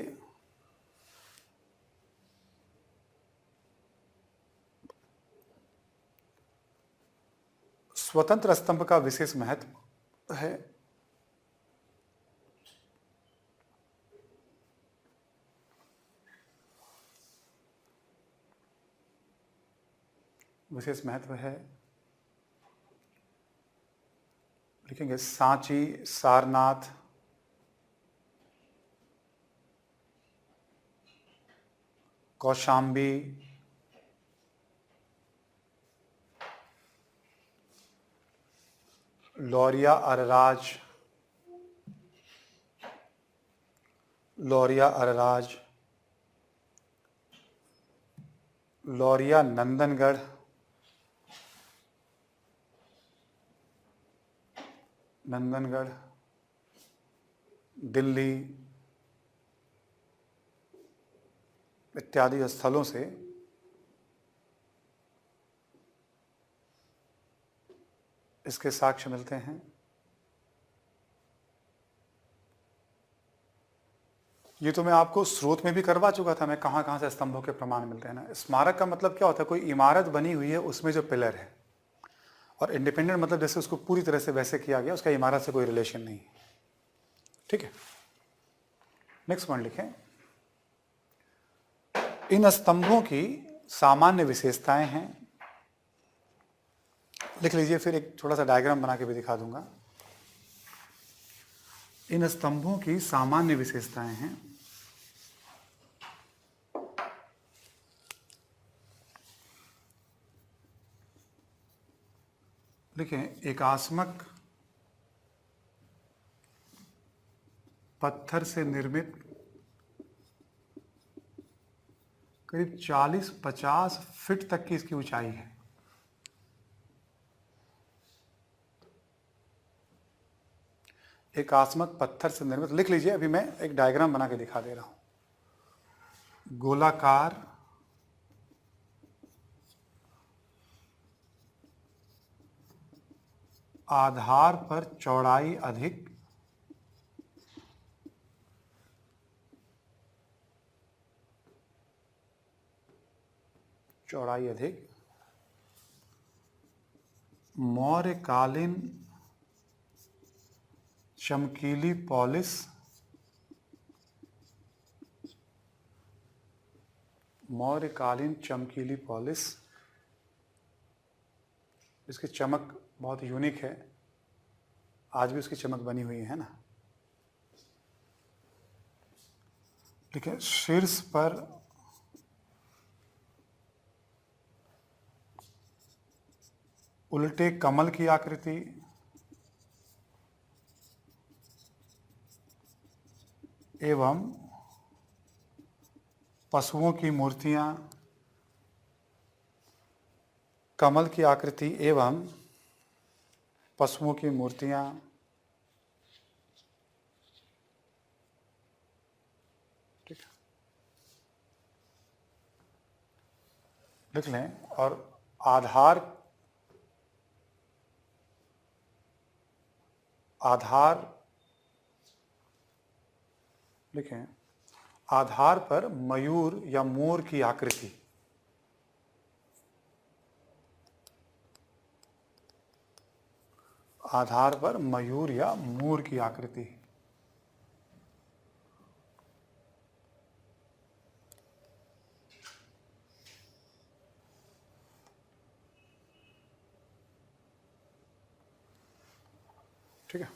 स्वतंत्र स्तंभ का विशेष महत्व है। विशेष महत्व है, लिखेंगे सांची, सारनाथ, कौशाम्बी, लौरिया अरराज, लौरिया अरराज, लौरिया नंदनगढ़, नंदनगढ़, दिल्ली इत्यादि स्थलों से इसके साक्ष्य मिलते हैं। ये तो मैं आपको स्रोत में भी करवा चुका था, मैं कहाँ कहाँ से स्तंभों के प्रमाण मिलते हैं ना। स्मारक का मतलब क्या होता है, कोई इमारत बनी हुई है उसमें जो पिलर है, और इंडिपेंडेंट मतलब जैसे उसको पूरी तरह से वैसे किया गया, उसका इमारत से कोई रिलेशन नहीं। ठीक है, नेक्स्ट पॉइंट लिखें इन स्तंभों की सामान्य विशेषताएं हैं। लिख लीजिए, फिर एक थोड़ा सा डायग्राम बना के भी दिखा दूंगा। इन स्तंभों की सामान्य विशेषताएं हैं। लिखें एकास्मक पत्थर से निर्मित करीब 40-50 फीट तक की इसकी ऊंचाई है। एकास्मक पत्थर से निर्मित, लिख लीजिए, अभी मैं एक डायग्राम बना के दिखा दे रहा हूं। गोलाकार आधार पर चौड़ाई अधिक, चौड़ाई अधिक, मौर्यकालीन चमकीली पॉलिश, मौर्यकालीन चमकीली पॉलिश। इसकी चमक बहुत यूनिक है, आज भी उसकी चमक बनी हुई है ना। ठीक है, शीर्ष पर उल्टे कमल की आकृति, एवं पशुओं की मूर्तियां, कमल की आकृति एवं पशुओं की मूर्तियां। ठीक है, लिख लें। और आधार लिखें आधार पर मयूर या मोर की आकृति, आधार पर मयूर या मोर की आकृति। ठीक है,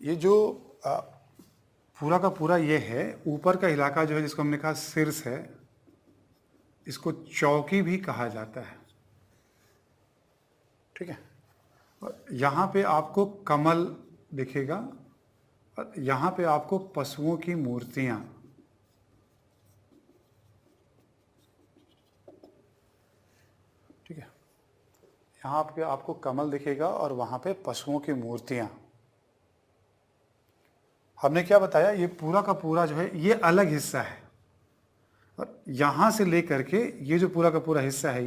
ये जो पूरा का पूरा ये है, ऊपर का इलाका जो है जिसको हमने कहा शीर्ष है, इसको चौकी भी कहा जाता है। ठीक है, और यहाँ पे आपको कमल दिखेगा और यहाँ पे आपको पशुओं की मूर्तियाँ। ठीक है, यहाँ पे आपको कमल दिखेगा और वहाँ पे पशुओं की मूर्तियाँ। हमने क्या बताया, ये पूरा का पूरा जो है ये अलग हिस्सा है, और यहाँ से लेकर के ये जो पूरा का पूरा हिस्सा है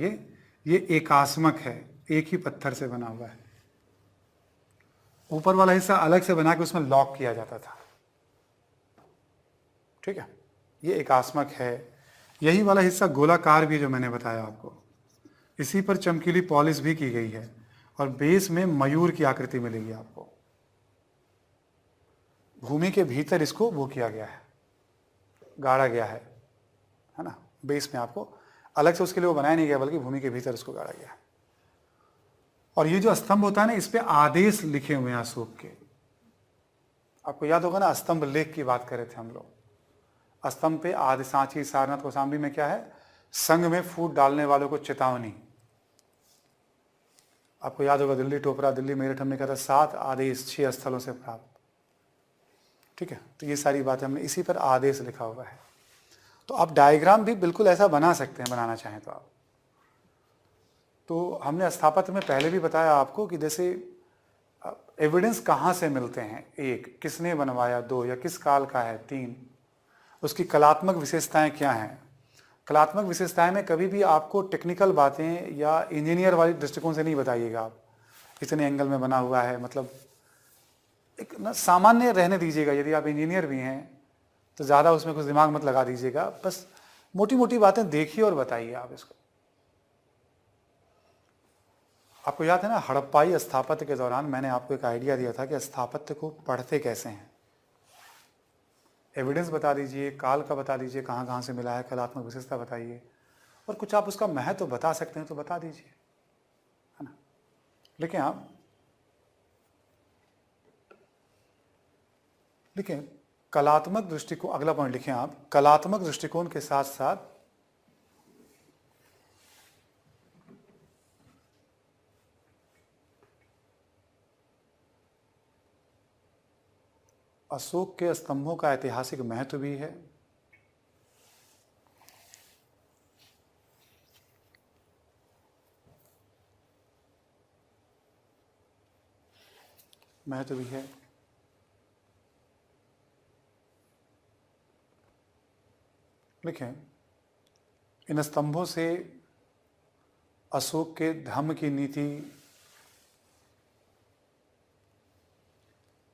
ये एकास्मक है, एक ही पत्थर से बना हुआ है। ऊपर वाला हिस्सा अलग से बना के उसमें लॉक किया जाता था, ठीक है, ये एकास्मक है। यही वाला हिस्सा गोलाकार भी है जो मैंने बताया आपको, इसी पर चमकीली पॉलिश भी की गई है और बेस में मयूर की आकृति मिलेगी आपको। भूमि के भीतर इसको वो किया गया है, गाड़ा गया है ना, बेस में आपको अलग से उसके लिए वो बनाया नहीं गया, बल्कि भूमि के भीतर उसको गाड़ा गया है। और ये जो स्तंभ होता है ना, इस पे आदेश लिखे हुए हैं अशोक के। आपको याद होगा ना, स्तंभ लेख की बात कर रहे थे हम लोग। स्तंभ पे आदि सांची, सारनाथ, कौशाम्बी में क्या है, संघ में फूट डालने वालों को चेतावनी। आपको याद होगा दिल्ली टोपरा, दिल्ली मेरठ, हमने कहा था 7 आदेश 6 स्थलों से प्राप्त, ठीक है। तो ये सारी बातें हमने इसी पर आदेश लिखा हुआ है। तो आप डायग्राम भी बिल्कुल ऐसा बना सकते हैं, बनाना चाहें तो आप। तो हमने स्थापत्य में पहले भी बताया आपको कि जैसे एविडेंस कहाँ से मिलते हैं, 1 किसने बनवाया, 2 या किस काल का है, 3 उसकी कलात्मक विशेषताएं क्या हैं। कलात्मक विशेषताएं में कभी भी आपको टेक्निकल बातें या इंजीनियर वाली दृष्टिकोण से नहीं बताइएगा। आप इतने एंगल में बना हुआ है, मतलब एक ना सामान्य रहने दीजिएगा। यदि आप इंजीनियर भी हैं तो ज़्यादा उसमें कुछ दिमाग मत लगा दीजिएगा, बस मोटी मोटी बातें देखिए और बताइए आप इसको। आपको याद है ना, हड़प्पाई स्थापत्य के दौरान मैंने आपको एक आइडिया दिया था कि स्थापत्य को पढ़ते कैसे हैं। एविडेंस बता दीजिए, काल का बता दीजिए, कहाँ कहाँ से मिला है, कलात्मक विशेषता बताइए, और कुछ आप उसका महत्व बता सकते हैं तो बता दीजिए, है ना। लेकिन आप लिखें कलात्मक दृष्टिकोण, अगला पॉइंट लिखें आप, कलात्मक दृष्टिकोण के साथ साथ अशोक के स्तंभों का ऐतिहासिक महत्व भी है। महत्व भी है। लिखें इन स्तंभों से अशोक के धम्म की नीति,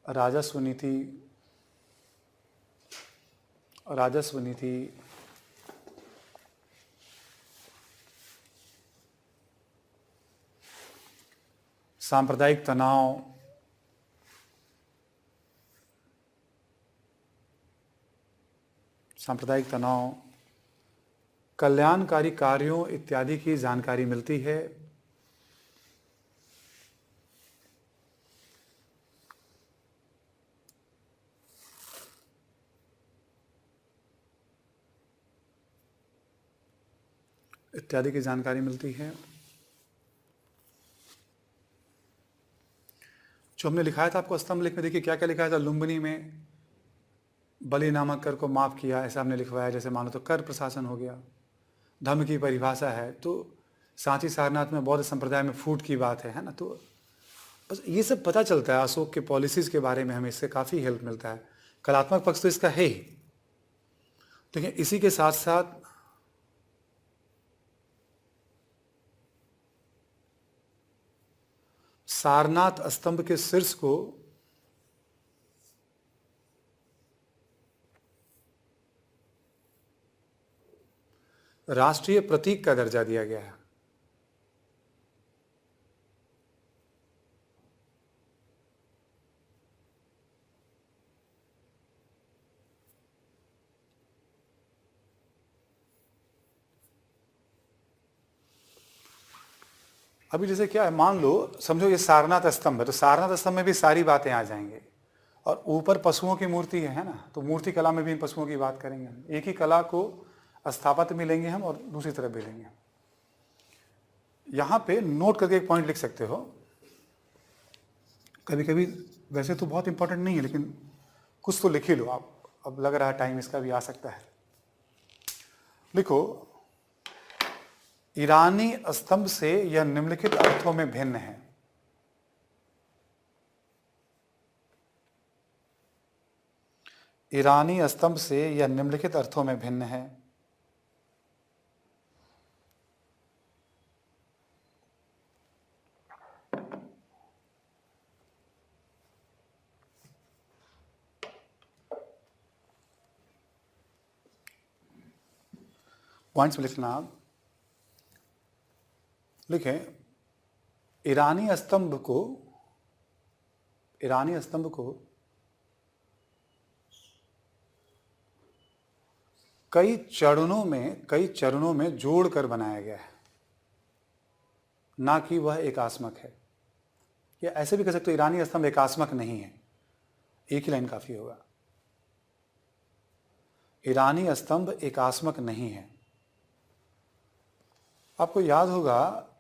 राजस्व नीति, सांप्रदायिक तनाव, कल्याणकारी कार्यों इत्यादि की जानकारी मिलती है। जो हमने लिखाया था आपको स्तंभ लेख में, देखिए क्या क्या लिखा था। लुम्बिनी में बलि नामक कर को माफ किया, ऐसा हमने लिखवाया। जैसे मानो तो कर प्रशासन हो गया। धम्म की परिभाषा है, तो सांची सारनाथ में बौद्ध संप्रदाय में फूट की बात है ना। तो बस ये सब पता चलता है अशोक के पॉलिसीज़ के बारे में, हमें इससे काफ़ी हेल्प मिलता है। कलात्मक पक्ष तो इसका है ही, लेकिन इसी के साथ साथ सारनाथ स्तंभ के शीर्ष को राष्ट्रीय प्रतीक का दर्जा दिया गया है। अभी जैसे क्या है, मान लो समझो ये सारनाथ स्तंभ है, तो सारनाथ स्तंभ में भी सारी बातें आ जाएंगे। और ऊपर पशुओं की मूर्ति है ना, तो मूर्ति कला में भी इन पशुओं की बात करेंगे हम। एक ही कला को स्थापत्य में लेंगे हम और दूसरी तरफ भी लेंगे। यहाँ पे नोट करके एक पॉइंट लिख सकते हो। कभी कभी वैसे तो बहुत इंपॉर्टेंट नहीं है, लेकिन कुछ तो लिख ही लो आप। अब लग रहा है टाइम इसका भी आ सकता है। लिखो ईरानी स्तंभ से यह निम्नलिखित अर्थों में भिन्न है। ईरानी स्तंभ से यह निम्नलिखित अर्थों में भिन्न है। पॉइंट्स में लिखना आप। लिखें, ईरानी स्तंभ को कई चरणों में जोड़कर बनाया गया है, ना कि वह एकास्मक है। या ऐसे भी कह सकते हो, ईरानी स्तंभ एकास्मक नहीं है। एक ही लाइन काफी होगा। ईरानी स्तंभ एकास्मक नहीं है। आपको याद होगा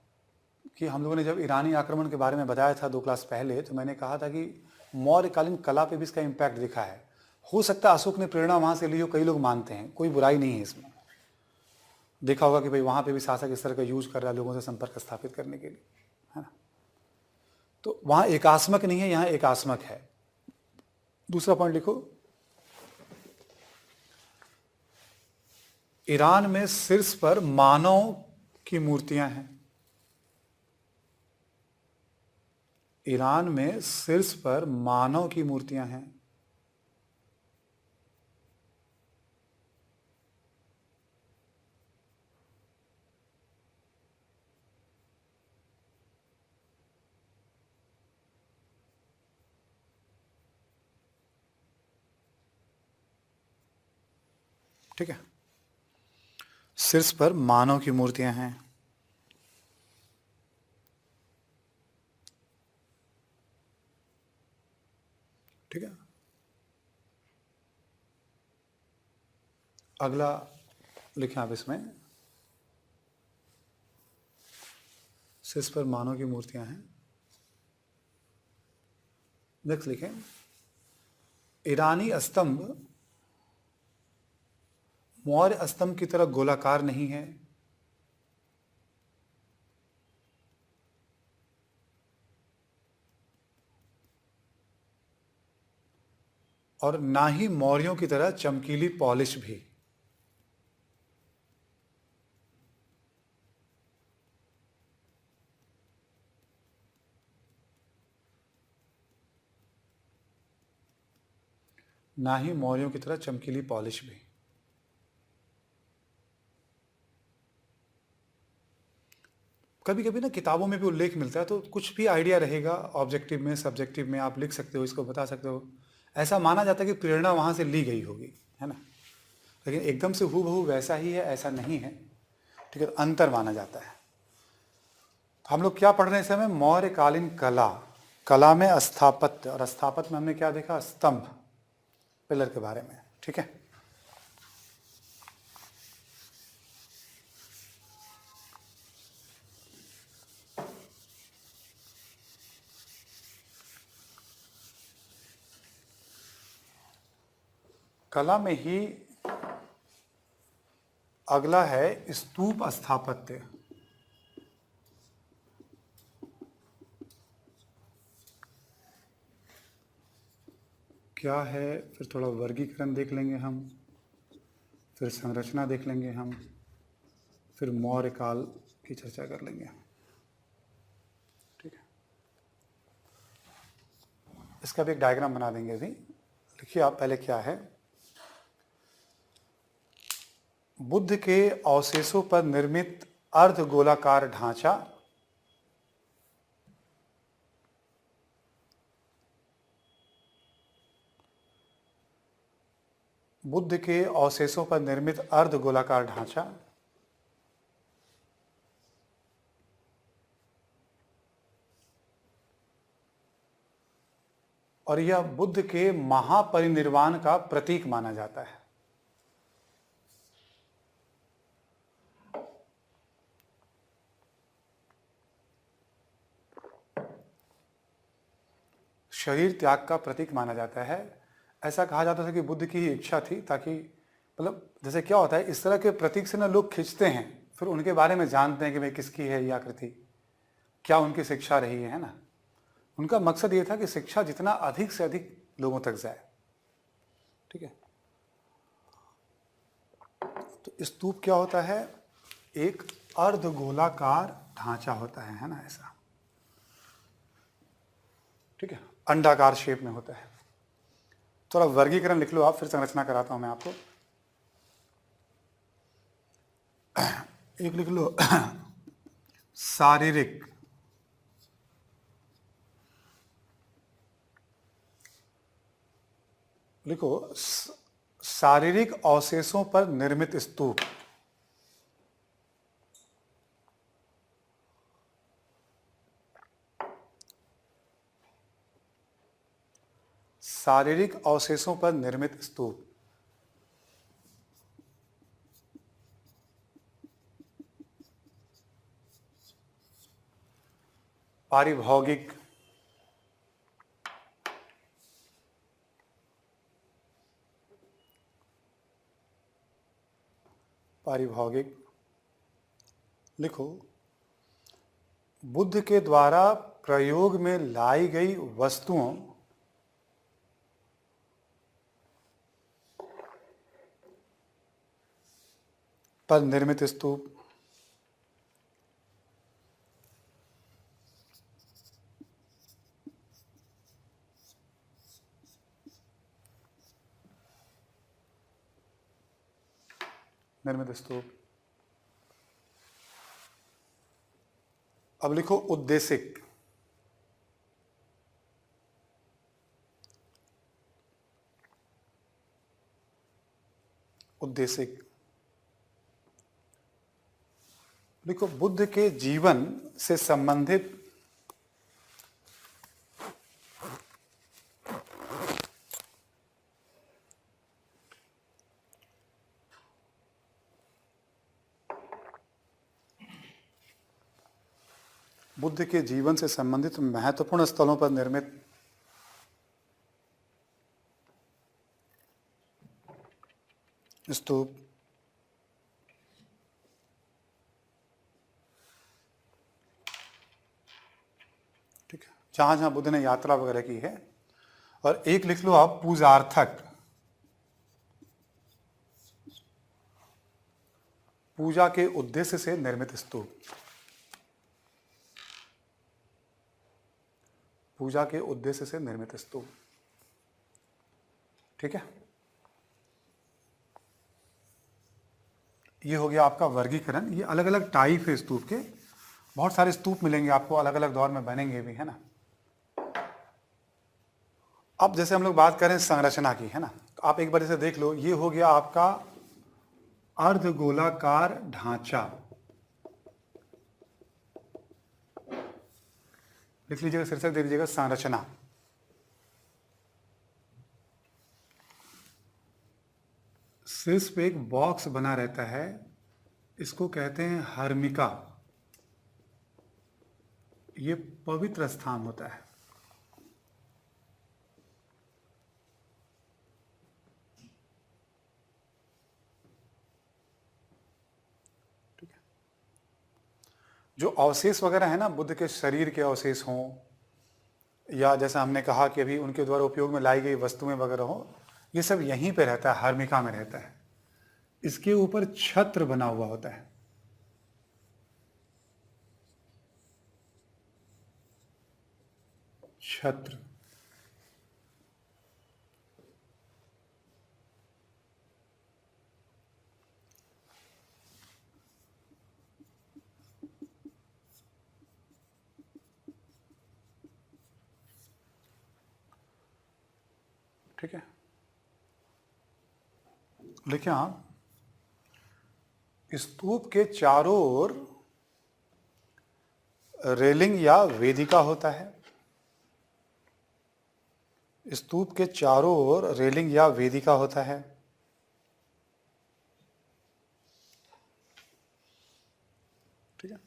कि हम लोगों ने जब ईरानी आक्रमण के बारे में बताया था 2 क्लास पहले, तो मैंने कहा था कि मौर्यकालीन कला पे भी इसका इम्पैक्ट दिखा है। हो सकता है अशोक ने प्रेरणा वहां से ली हो, कई लोग मानते हैं, कोई बुराई नहीं है इसमें। देखा होगा कि भाई वहां पे भी शासक इस तरह का यूज कर रहा है लोगों से संपर्क स्थापित करने के लिए, है ना। तो वहां एकास्मक नहीं है, यहां एकास्मक है। दूसरा पॉइंट लिखो, ईरान में शीर्ष पर मानव की मूर्तियां हैं। ईरान में शीर्ष पर मानव की मूर्तियां हैं। ठीक है, शीर्ष पर मानव की मूर्तियां हैं। ठीक है, अगला लिखें आप इसमें, शीर्ष पर मानव की मूर्तियां हैं। नेक्स्ट लिखें, ईरानी स्तंभ मौर्य स्तंभ की तरह गोलाकार नहीं है। और ना ही मौर्यों की तरह चमकीली पॉलिश भी। ना ही मौर्यों की तरह चमकीली पॉलिश भी। कभी कभी ना किताबों में भी उल्लेख मिलता है, तो कुछ भी आइडिया रहेगा, ऑब्जेक्टिव में सब्जेक्टिव में आप लिख सकते हो, इसको बता सकते हो। ऐसा माना जाता है कि प्रेरणा वहां से ली गई होगी, है ना। लेकिन एकदम से हूबहू वैसा ही है ऐसा नहीं है। ठीक है, अंतर माना जाता है। हम लोग क्या पढ़ रहे हैं इस समय? मौर्यकालीन कला। कला में स्थापत्य, और स्थापत्य में हमने क्या देखा? स्तंभ, पिलर के बारे में। ठीक है, कला में ही अगला है स्तूप स्थापत्य। क्या है? फिर थोड़ा वर्गीकरण देख लेंगे हम, फिर संरचना देख लेंगे हम, फिर मौर्य काल की चर्चा कर लेंगे। ठीक है, इसका भी एक डायग्राम बना देंगे अभी। लिखिए आप पहले क्या है। बुद्ध के अवशेषों पर निर्मित अर्ध गोलाकार ढांचा, बुद्ध के अवशेषों पर निर्मित अर्ध गोलाकार ढांचा और यह बुद्ध के महापरिनिर्वाण का प्रतीक माना जाता है। शरीर त्याग का प्रतीक माना जाता है। ऐसा कहा जाता था कि बुद्ध की ही इच्छा थी, ताकि मतलब जैसे क्या होता है, इस तरह के प्रतीक से ना लोग खिंचते हैं फिर उनके बारे में जानते हैं कि भाई किसकी है ये आकृति, क्या उनकी शिक्षा रही है ना। उनका मकसद ये था कि शिक्षा जितना अधिक से अधिक लोगों तक जाए। ठीक है, तो स्तूप क्या होता है? एक अर्धगोलाकार ढांचा होता है ना, ऐसा। ठीक है, अंडाकार शेप में होता है। थोड़ा वर्गीकरण लिख लो आप, फिर संरचना कराता हूं मैं आपको। एक लिख लो शारीरिक, लिखो शारीरिक अवशेषों पर निर्मित स्तूप। शारीरिक अवशेषों पर निर्मित स्तूप। पारिभौगिक, पारिभौगिक लिखो बुद्ध के द्वारा प्रयोग में लाई गई वस्तुओं पर निर्मित स्तूप। निर्मित स्तूप। अब लिखो उद्देशिक। उद्देशिक लिखो बुद्ध के जीवन से संबंधित बुद्ध के जीवन से संबंधित महत्वपूर्ण स्थलों पर निर्मित स्तूप। ठीक है, जहां जहां बुद्ध ने यात्रा वगैरह की है। और एक लिख लो आप पूजार्थक। पूजा के उद्देश्य से निर्मित स्तूप। पूजा के उद्देश्य से निर्मित स्तूप। ठीक है, ये हो गया आपका वर्गीकरण। ये अलग अलग टाइप है स्तूप के, बहुत सारे स्तूप मिलेंगे आपको, अलग अलग दौर में बनेंगे भी, है ना। अब जैसे हम लोग बात करें संरचना की, है ना, तो आप एक बार इसे देख लो। ये हो गया आपका अर्धगोलाकार ढांचा। लिख लीजिएगा, शीर्षक दे दीजिएगा संरचना। शीर्ष पे एक बॉक्स बना रहता है, इसको कहते हैं हर्मिका। ये पवित्र स्थान होता है। ठीक है, जो अवशेष वगैरह है ना, बुद्ध के शरीर के अवशेष हों, या जैसा हमने कहा कि अभी उनके द्वारा उपयोग में लाई गई वस्तुएं वगैरह हो, ये सब यहीं पे रहता है, हर्मिका में रहता है। इसके ऊपर छत्र बना हुआ होता है। छत्र। ठीक है, लिखें आप, स्तूप के चारों ओर रेलिंग या वेदिका होता है। स्तूप के चारों ओर रेलिंग या वेदिका होता है। ठीक है,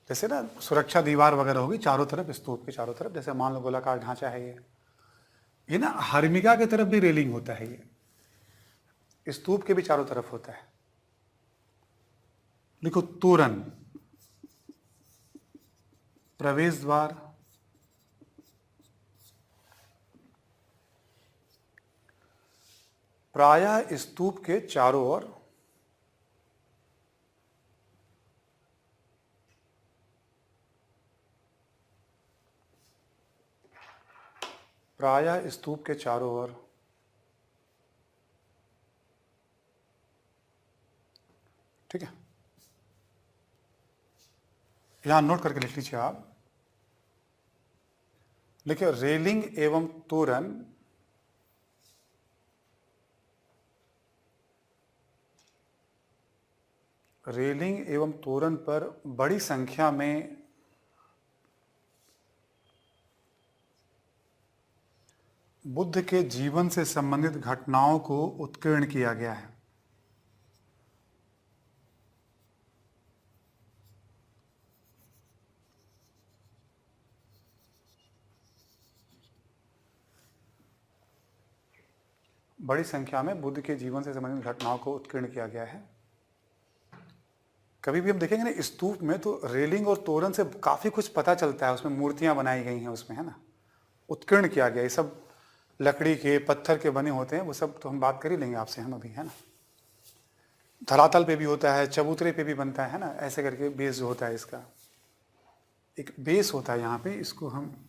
जैसे ना सुरक्षा दीवार वगैरह होगी चारों तरफ, स्तूप के चारों तरफ, जैसे मान लो गोलाकार ढांचा है ये ना हर्मिका की तरफ भी रेलिंग होता है, ये स्तूप के भी चारों तरफ होता है। लिखो तोरण, प्रवेश द्वार, प्रायः स्तूप के चारों ओर प्रायः स्तूप के चारों ओर, ठीक है। यहां नोट करके लिख लीजिए आप। लिखिए रेलिंग एवं तोरण रेलिंग एवं तोरण पर बड़ी संख्या में बुद्ध के जीवन से संबंधित घटनाओं को उत्कीर्ण किया गया है। बड़ी संख्या में बुद्ध के जीवन से संबंधित घटनाओं को उत्कीर्ण किया गया है। कभी भी हम देखेंगे ना स्तूप में, तो रेलिंग और तोरण से काफी कुछ पता चलता है, उसमें मूर्तियां बनाई गई हैं उसमें, है ना, उत्कीर्ण किया गया। ये सब लकड़ी के, पत्थर के बने होते हैं, वो सब तो हम बात कर ही लेंगे आपसे हम अभी, है ना। धरातल पे भी होता है, चबूतरे पे भी बनता है ना, ऐसे करके बेस जो होता है इसका, एक बेस होता है यहाँ पे, इसको हम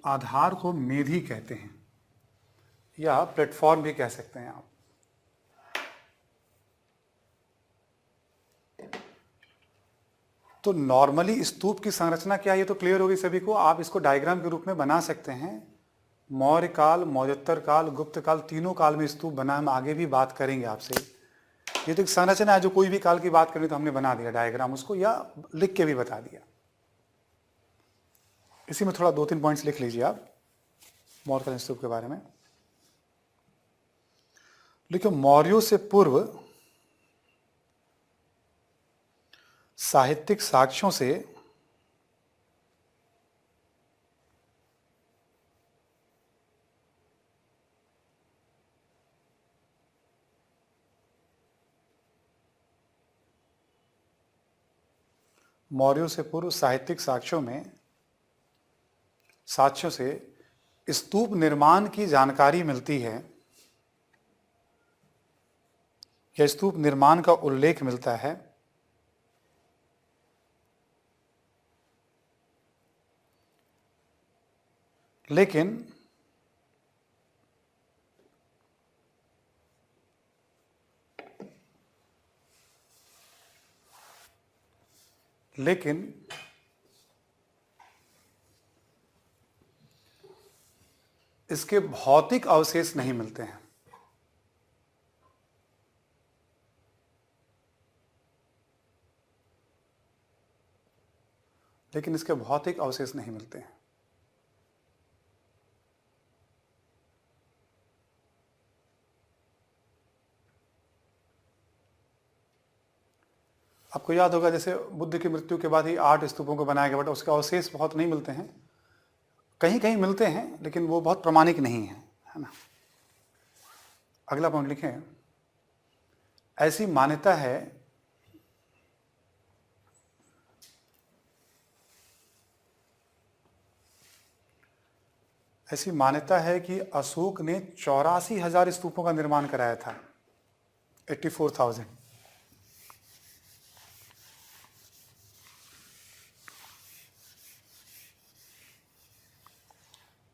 आधार को मेधी कहते हैं, या प्लेटफॉर्म भी कह सकते हैं आप। तो नॉर्मली स्तूप की संरचना क्या है ये तो क्लियर होगी सभी को। आप इसको डायग्राम के रूप में बना सकते हैं। मौर्य काल, मौजोत्तर काल, गुप्त काल, तीनों काल में स्तूप बना, हम आगे भी बात करेंगे आपसे। ये तो एक संरचना है, जो कोई भी काल की बात करनी तो हमने बना दिया डायग्राम उसको, या लिख के भी बता दिया। इसी में थोड़ा 2-3 पॉइंट्स लिख लीजिए आप मौर्यकालीन स्तूप के बारे में। लिखो मौर्यों से पूर्व साहित्यिक साक्ष्यों से मौर्यों से पूर्व साहित्यिक साक्ष्यों से स्तूप निर्माण की जानकारी मिलती है, या स्तूप निर्माण का उल्लेख मिलता है। लेकिन इसके भौतिक अवशेष नहीं मिलते हैं। लेकिन इसके भौतिक अवशेष नहीं मिलते हैं। आपको याद होगा जैसे बुद्ध की मृत्यु के बाद ही 8 स्तूपों को बनाया गया, बट उसके अवशेष बहुत नहीं मिलते हैं। कहीं कहीं मिलते हैं, लेकिन वो बहुत प्रामाणिक नहीं है ना। अगला पॉइंट लिखें, ऐसी मान्यता है कि अशोक ने 84,000 स्तूपों का निर्माण कराया था। 84,000।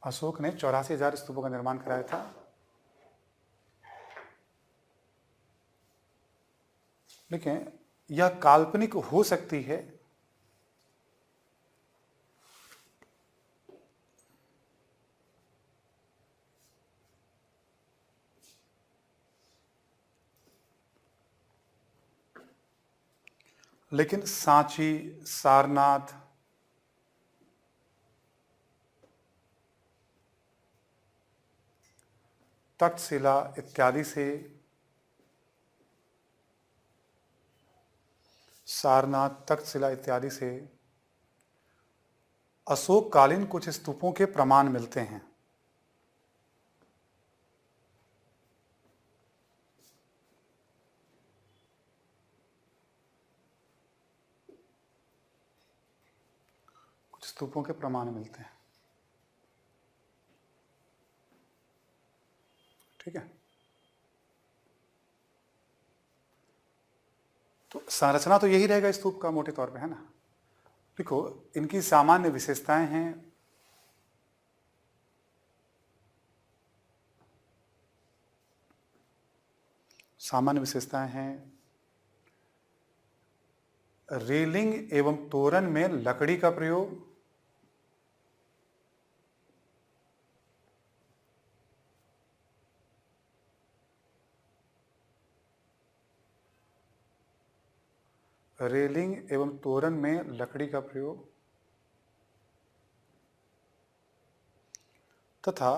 अशोक ने 84,000 स्तूपों का निर्माण कराया था। लेकिन यह काल्पनिक हो सकती है, लेकिन सांची, सारनाथ, तक्षशिला इत्यादि से अशोककालीन कुछ स्तूपों के प्रमाण मिलते हैं। स्तूपों के प्रमाण मिलते हैं। ठीक है, तो संरचना तो यही रहेगा स्तूप का मोटे तौर पे, है ना। देखो, इनकी सामान्य विशेषताएं हैं। सामान्य विशेषताएं हैं, रेलिंग एवं तोरण में लकड़ी का प्रयोग, रेलिंग एवं तोरण में लकड़ी का प्रयोग तथा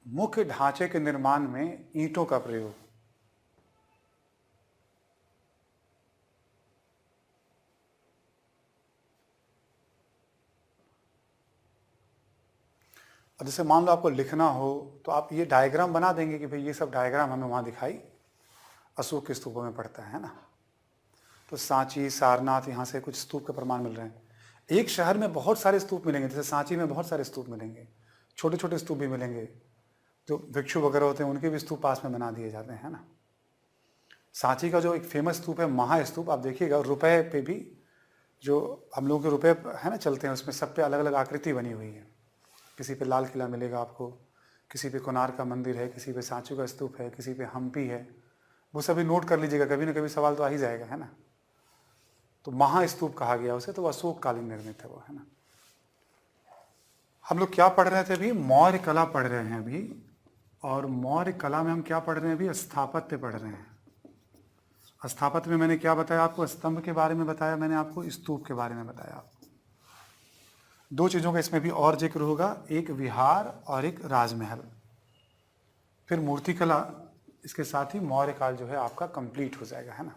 मुख्य ढांचे के निर्माण में ईंटों का प्रयोग। अब जैसे मान लो आपको लिखना हो तो आप ये डायग्राम बना देंगे कि भाई ये सब डायग्राम हमें वहाँ दिखाई अशोक के स्तूपों में पड़ता है ना। तो सांची, सारनाथ, यहाँ से कुछ स्तूप के प्रमाण मिल रहे हैं। एक शहर में बहुत सारे स्तूप मिलेंगे, जैसे सांची में बहुत सारे स्तूप मिलेंगे, छोटे छोटे स्तूप भी मिलेंगे, जो भिक्षु वगैरह होते हैं उनके भी स्तूप पास में बना दिए जाते हैं ना। सांची का जो एक फेमस स्तूप है महास्तूप, आप देखिएगा रुपए पे भी, जो हम लोगों के रुपए है ना चलते हैं, उसमें सब पे अलग अलग आकृति बनी हुई है। किसी पे लाल किला मिलेगा आपको, किसी पे कोणार्क का मंदिर है, किसी पे सांची का स्तूप है, किसी पे हम्पी है। वो सभी नोट कर लीजिएगा, कभी ना कभी सवाल तो आ ही जाएगा, है ना। तो महास्तूप कहा गया उसे, तो वो अशोक कालीन निर्मित है वो, है ना। हम लोग क्या पढ़ रहे थे अभी? मौर्य कला पढ़ रहे हैं अभी। और मौर्य कला में हम क्या पढ़ रहे हैं अभी? स्थापत्य पढ़ रहे हैं। स्थापत्य में मैंने क्या बताया आपको? स्तंभ के बारे में बताया मैंने आपको, स्तूप के बारे में बताया आपको। दो चीज़ों का इसमें भी और जिक्र होगा, एक विहार और एक राजमहल। फिर मूर्तिकला, इसके साथ ही मौर्य काल जो है आपका कंप्लीट हो जाएगा, है ना।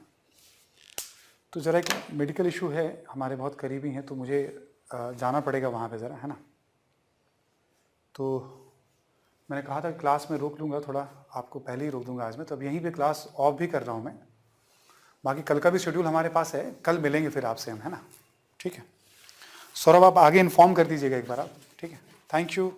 तो ज़रा एक मेडिकल इशू है, हमारे बहुत करीबी हैं, तो मुझे जाना पड़ेगा वहाँ पे ज़रा, है ना। तो मैंने कहा था क्लास में रोक लूँगा थोड़ा, आपको पहले ही रोक दूँगा आज मैं, तो अब यहीं पे क्लास ऑफ भी कर रहा हूँ मैं। बाकी कल का भी शेड्यूल हमारे पास है, कल मिलेंगे फिर आपसे हम, है ना। ठीक है, सौरभ आप आगे इन्फॉर्म कर दीजिएगा एक बार आप, ठीक है। Thank you.